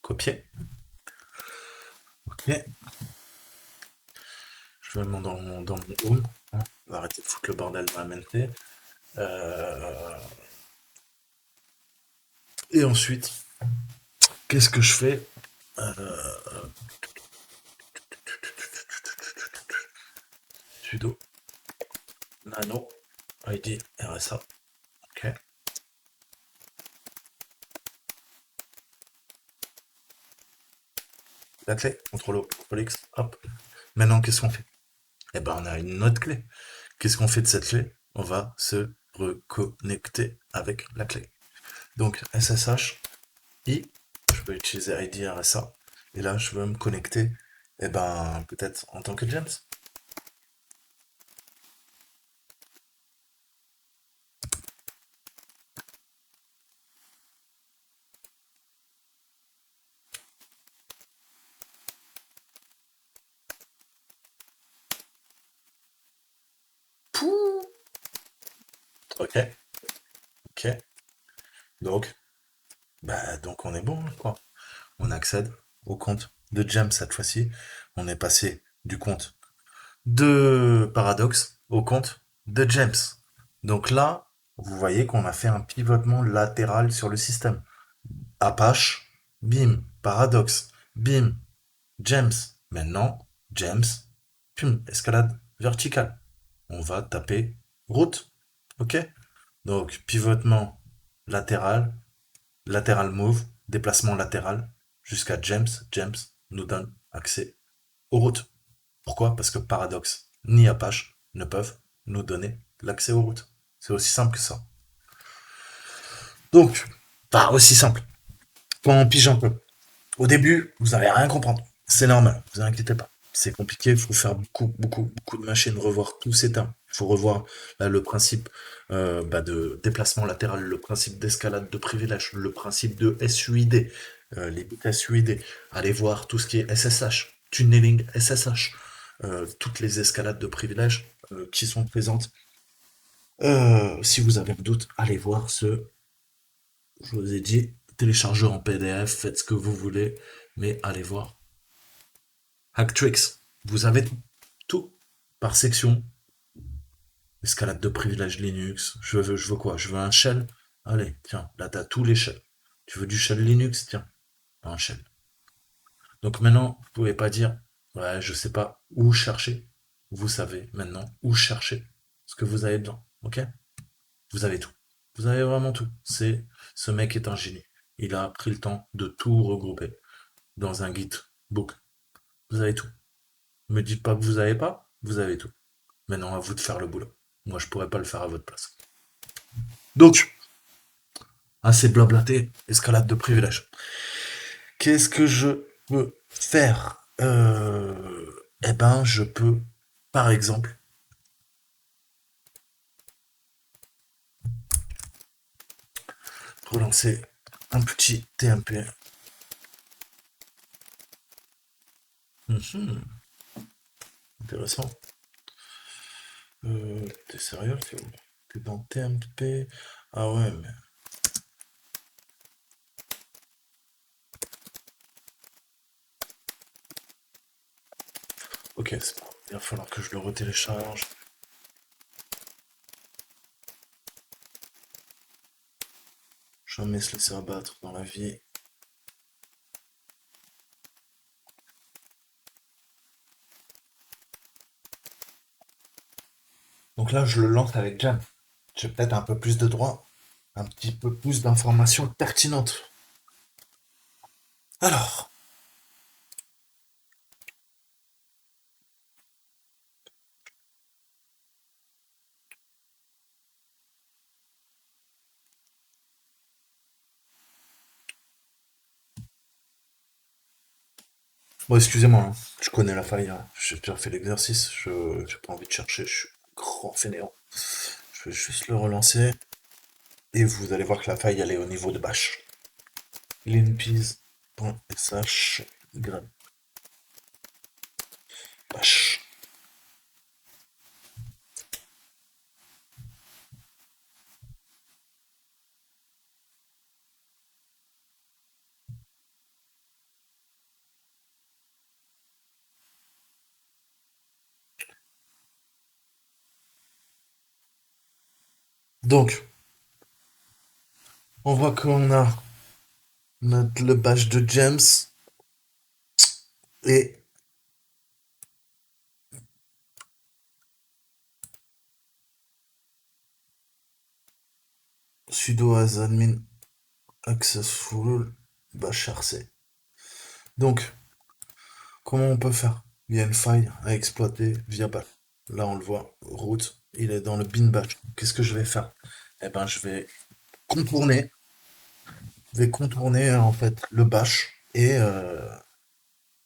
Copier. Ok. Je vais dans mon home. Hein. On va arrêter de foutre le bordel dans la MNT. Euh, et ensuite, qu'est-ce que je fais? Sudo nano ID RSA. Ok. La clé, CTRL O, CTRL X, hop. Maintenant, qu'est-ce qu'on fait? Eh ben, on a une autre clé. Qu'est-ce qu'on fait de cette clé? On va se reconnecter avec la clé. Donc, SSH, I, je peux utiliser ID RSA. Et là, je veux me connecter, eh ben, peut-être en tant que James. Pouh. Ok, ok. Donc, donc on est bon, quoi. On accède au compte de James cette fois-ci. On est passé du compte de Paradox au compte de James. Donc là, vous voyez qu'on a fait un pivotement latéral sur le système. Apache, bim, Paradox, bim, James. Maintenant, James, pum, escalade verticale. On va taper route. Ok? Donc, pivotement latéral, latéral move, déplacement latéral, jusqu'à James. James nous donne accès aux routes. Pourquoi? Parce que Paradox ni Apache ne peuvent nous donner l'accès aux routes. C'est aussi simple que ça. Donc, pas aussi simple. Quand on pige un peu. Au début, vous n'allez rien comprendre. C'est normal, vous inquiétez pas. C'est compliqué, il faut faire beaucoup, beaucoup, beaucoup de machines, revoir tous ces termes. Il faut revoir là, le principe de déplacement latéral, le principe d'escalade de privilège, le principe de SUID, les bits SUID. Allez voir tout ce qui est SSH, tunneling SSH, toutes les escalades de privilèges qui sont présentes. Si vous avez un doute, allez voir je vous ai dit, téléchargeur en PDF, faites ce que vous voulez, mais allez voir. Hacktricks, vous avez tout par section. Escalade de privilèges Linux. Je veux quoi? Je veux un shell. Allez, tiens, là t'as tous les shells. Tu veux du shell Linux? Tiens, un shell. Donc maintenant, vous pouvez pas dire, ouais, je sais pas où chercher. Vous savez maintenant où chercher ce que vous avez besoin. Ok? Vous avez tout. Vous avez vraiment tout. Ce mec est un génie. Il a pris le temps de tout regrouper dans un Gitbook. Vous avez tout. Me dites pas que vous avez pas. Vous avez tout. Maintenant, à vous de faire le boulot. Moi, je pourrais pas le faire à votre place. Donc, assez blablaté, escalade de privilèges. Qu'est-ce que je peux faire? Eh ben, je peux, par exemple, relancer un petit TMP. Mhm, intéressant. T'es sérieux? T'es dans TMP? Ah ouais, mais... Ok, c'est bon. Il va falloir que je le retélécharge. Jamais se laisser abattre dans la vie. Donc là, je le lance avec Jam. J'ai peut-être un peu plus de droits, un petit peu plus d'informations pertinentes. Alors, bon, excusez-moi, hein, je connais la faille, hein. J'ai déjà fait l'exercice, je j'ai pas envie de chercher, je suis grand fainéant. Je vais juste le relancer et vous allez voir que la faille elle est au niveau de bash. linpeas.sh grab bash. Donc, on voit qu'on a le bash de James et sudo as admin accessful bash rc. Donc, comment on peut faire? Il y a une faille à exploiter via bash. Là, on le voit, root, il est dans le bin bash. Qu'est-ce que je vais faire? Eh ben, contourner, je vais contourner en fait le bash et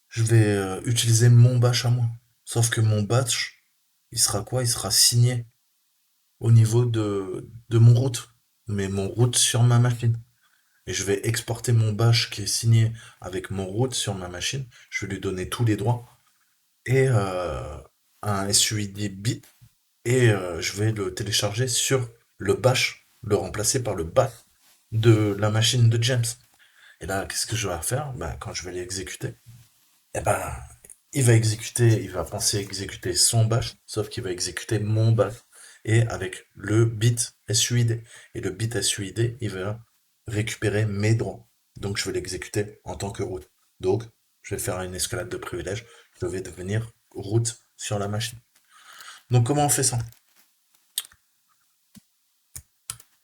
je vais utiliser mon bash à moi. Sauf que mon bash, il sera quoi? Il sera signé au niveau de mon root, mais mon root sur ma machine. Et je vais exporter mon bash qui est signé avec mon root sur ma machine. Je vais lui donner tous les droits et un SUID bit et je vais le télécharger sur le bash, le remplacer par le bash de la machine de James. Et là, qu'est-ce que je vais faire? Ben, quand je vais l'exécuter, eh ben, il va penser exécuter son bash, sauf qu'il va exécuter mon bash. Et avec le bit SUID. Et le bit SUID, il va récupérer mes droits. Donc je vais l'exécuter en tant que root. Donc, je vais faire une escalade de privilèges. Je vais devenir root sur la machine. Donc comment on fait ça?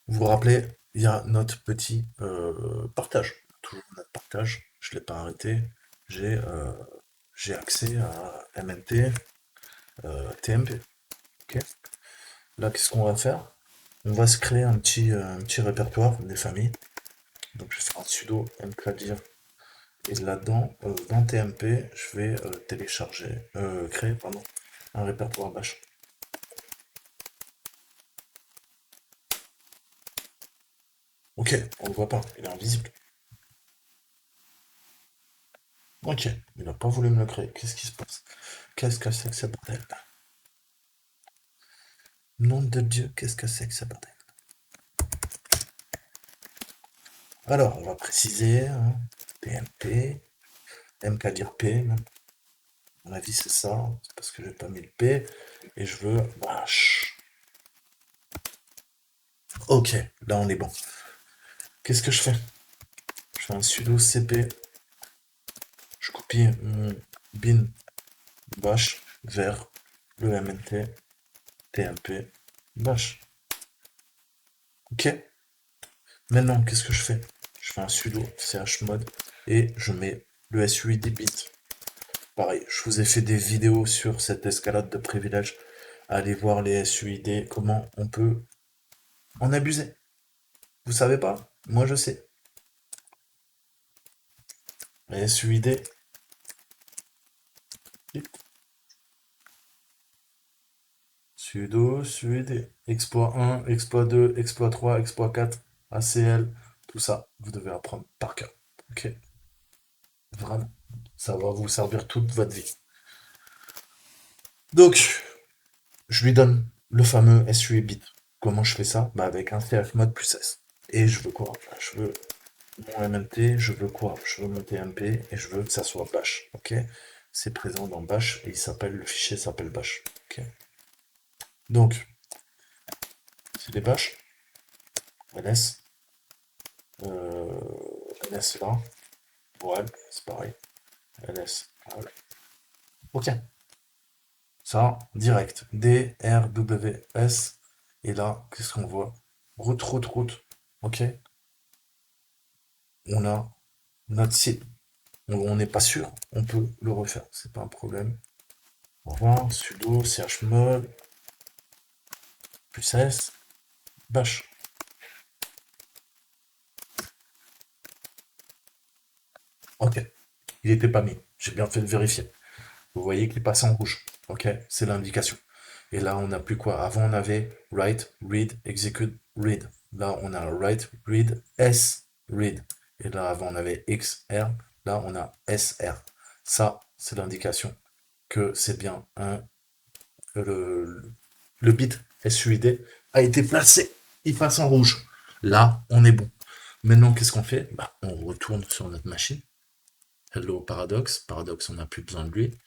Vous vous rappelez, il y a notre petit partage. Toujours notre partage. Je ne l'ai pas arrêté. J'ai euh, j'ai accès à MNT, TMP. Ok. Là, qu'est-ce qu'on va faire? On va se créer un petit répertoire des familles. Donc, je vais faire un sudo mkdir. Et là-dedans, dans TMP, je vais télécharger, créer, pardon, un répertoire bash. Ok, on le voit pas, il est invisible. Ok, il n'a pas voulu me le créer. Qu'est-ce qui se passe? Qu'est-ce que c'est que ce bordel? Nom de Dieu, qu'est-ce que c'est que ce bordel? Alors, on va préciser, hein, PMP, MK dire P, même. À mon avis, c'est ça, hein, c'est parce que j'ai pas mis le P, et je veux bash. Ok, là on est bon. Qu'est-ce que je fais? Je fais un sudo cp, je copie mon bin bash vers le mnt tmp bash. Ok? Maintenant, qu'est-ce que je fais? Je fais un sudo chmod et je mets le suid bit. Pareil, je vous ai fait des vidéos sur cette escalade de privilèges. Allez voir les SUID, comment on peut en abuser. Vous savez pas? Moi je sais. Les SUID, sudo, suid, exploit 1, exploit 2, exploit 3, exploit 4, ACL, tout ça, vous devez apprendre par cœur. Ok? Vraiment. Ça va vous servir toute votre vie. Donc, je lui donne le fameux SUI bit. Comment je fais ça? Bah avec un chmod plus S. Et je veux quoi? Bah, je veux mon MNT, je veux quoi? Je veux mon TMP et je veux que ça soit bash. Ok? C'est présent dans bash et le fichier s'appelle bash. Ok? Donc, c'est des bash, ls, ls là, pour elle, c'est pareil, ls, voilà. Ok, ça, direct, D, R, W, S, et là, qu'est-ce qu'on voit? Route, ok, on a notre site, on n'est pas sûr, on peut le refaire, c'est pas un problème. Au revoir, sudo, chmod, plus S, bash. Ok, il était pas mis, j'ai bien fait de vérifier. Vous voyez qu'il passe en rouge. Ok, c'est l'indication. Et là, on n'a plus quoi? Avant, on avait write, read, execute, read. Là, on a write, read, S, read. Et là, avant, on avait X, R. Là, on a SR. Ça, c'est l'indication que c'est bien le bit SUID a été placé. Il passe en rouge. Là, on est bon. Maintenant, qu'est-ce qu'on fait? Bah, on retourne sur notre machine. Hello Paradox. Paradox, on n'a plus besoin de lui.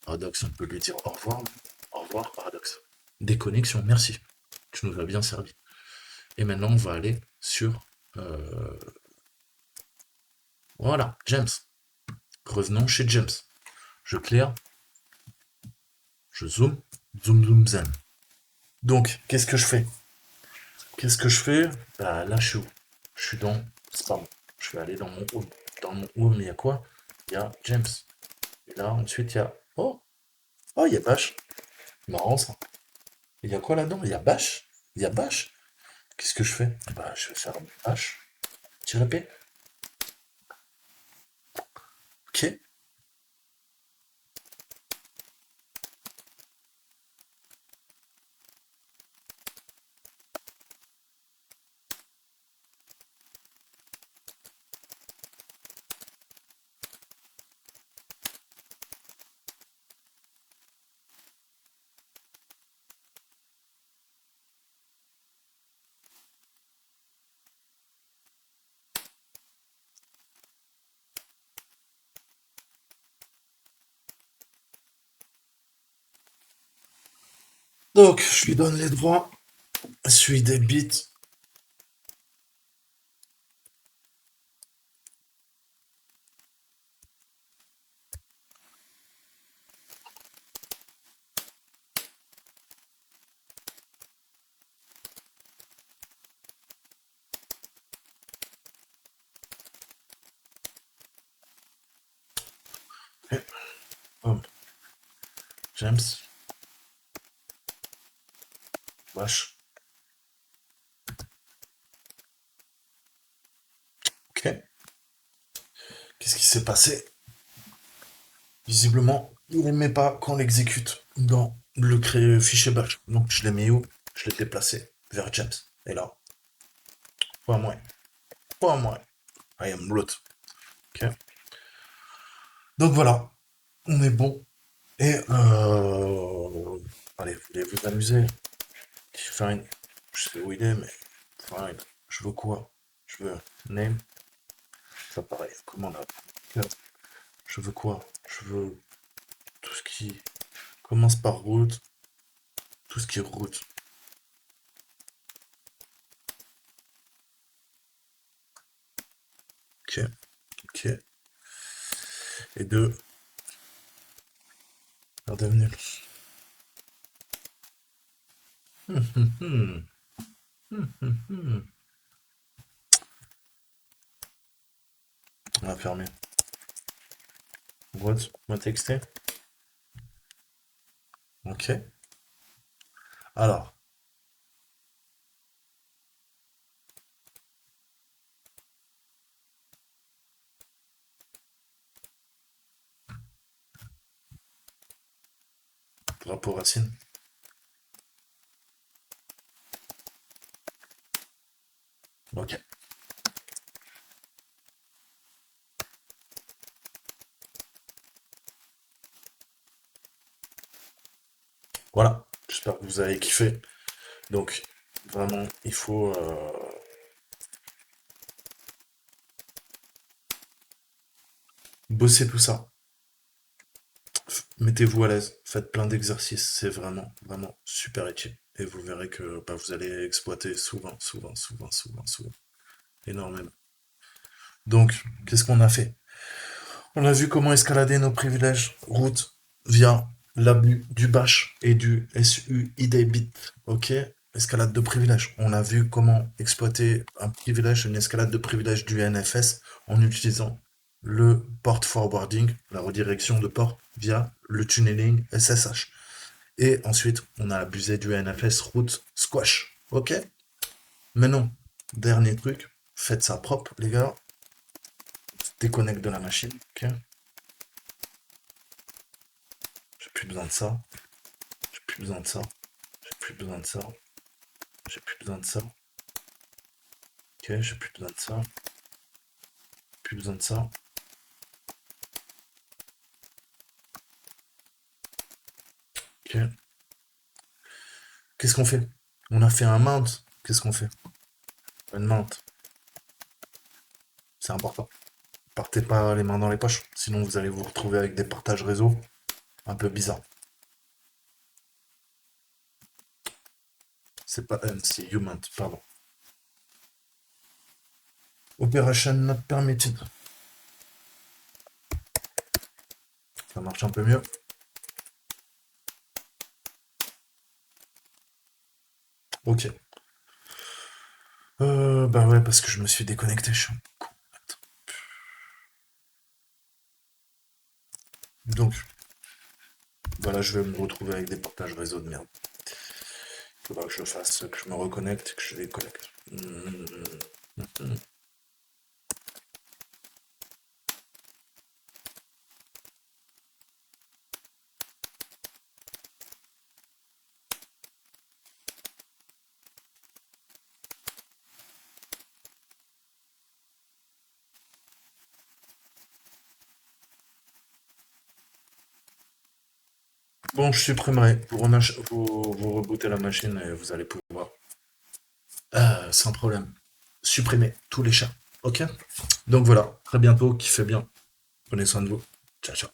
Paradox, on peut lui dire au revoir. Au revoir, Paradox. Déconnexion, merci. Tu nous as bien servi. Et maintenant, on va aller sur... voilà, James. Revenons chez James. Je clear, je zoom, zen. Donc, qu'est-ce que je fais? Qu'est-ce que je fais? Bah, là, je suis où? Je suis dans Spam. Je vais aller dans mon home. Dans mon home, il y a quoi? Il y a James. Et là, ensuite, il y a... Oh, oh, il y a Bash. Marrant, ça. Il y a quoi là-dedans? Il y a Bash. Il y a Bash. Qu'est-ce que je fais? Bah, je vais faire Bash. P. Ok. Donc, je lui donne les droits. Je lui débite. Hop. James. Wesh. Ok. Qu'est-ce qui s'est passé? Visiblement, il n'aimait pas qu'on l'exécute dans le fichier bash. Donc, je l'ai mis où? Je l'ai déplacé vers James. Et là, pas moins. Pas moi. I am root. Ok. Donc voilà, on est bon. Et allez, vous voulez vous amuser? Fine. Je sais où il est, mais fine. Je veux quoi? Je veux name. Ça pareil. Comment on a? Je veux quoi? Je veux tout ce qui commence par root, tout ce qui est root. Ok, ok. Et deux, la devenue. On a fermé. What? M'a texté? Ok. Alors, drapeau racine. Ok. Voilà. J'espère que vous avez kiffé. Donc, vraiment, il faut bosser tout ça. Mettez-vous à l'aise. Faites plein d'exercices. C'est vraiment, vraiment super utile. Et vous verrez que bah, vous allez exploiter souvent, souvent, souvent, souvent, souvent. Énormément. Donc, qu'est-ce qu'on a fait? On a vu comment escalader nos privilèges route via l'abus du bash et du SUID bit. Ok? Escalade de privilèges. On a vu comment exploiter un privilège, une escalade de privilèges du NFS en utilisant le port forwarding, la redirection de port via le tunneling SSH. Et ensuite, on a abusé du NFS route squash. Ok? Mais non. Dernier truc, faites ça propre, les gars. Déconnecte de la machine. Ok? J'ai plus besoin de ça. J'ai plus besoin de ça. J'ai plus besoin de ça. J'ai plus besoin de ça. Ok, j'ai plus besoin de ça. Plus besoin de ça. Ok. Qu'est-ce qu'on fait? On a fait un mount. Qu'est-ce qu'on fait? Une mount. C'est important. Partez pas les mains dans les poches. Sinon, vous allez vous retrouver avec des partages réseau un peu bizarres. C'est pas M, c'est you mount, pardon. Operation not permitted. Ça marche un peu mieux. Ok. Bah ouais, parce que je me suis déconnecté. Je suis un con. Donc, voilà, je vais me retrouver avec des partages réseau de merde. Il faudra que je fasse, que je me reconnecte et que je les connecte. Bon, je supprimerai. Vous rebootez la machine et vous allez pouvoir. Sans problème. Supprimer tous les chats. Ok? Donc voilà. Très bientôt. Kiffez bien. Prenez soin de vous. Ciao, ciao.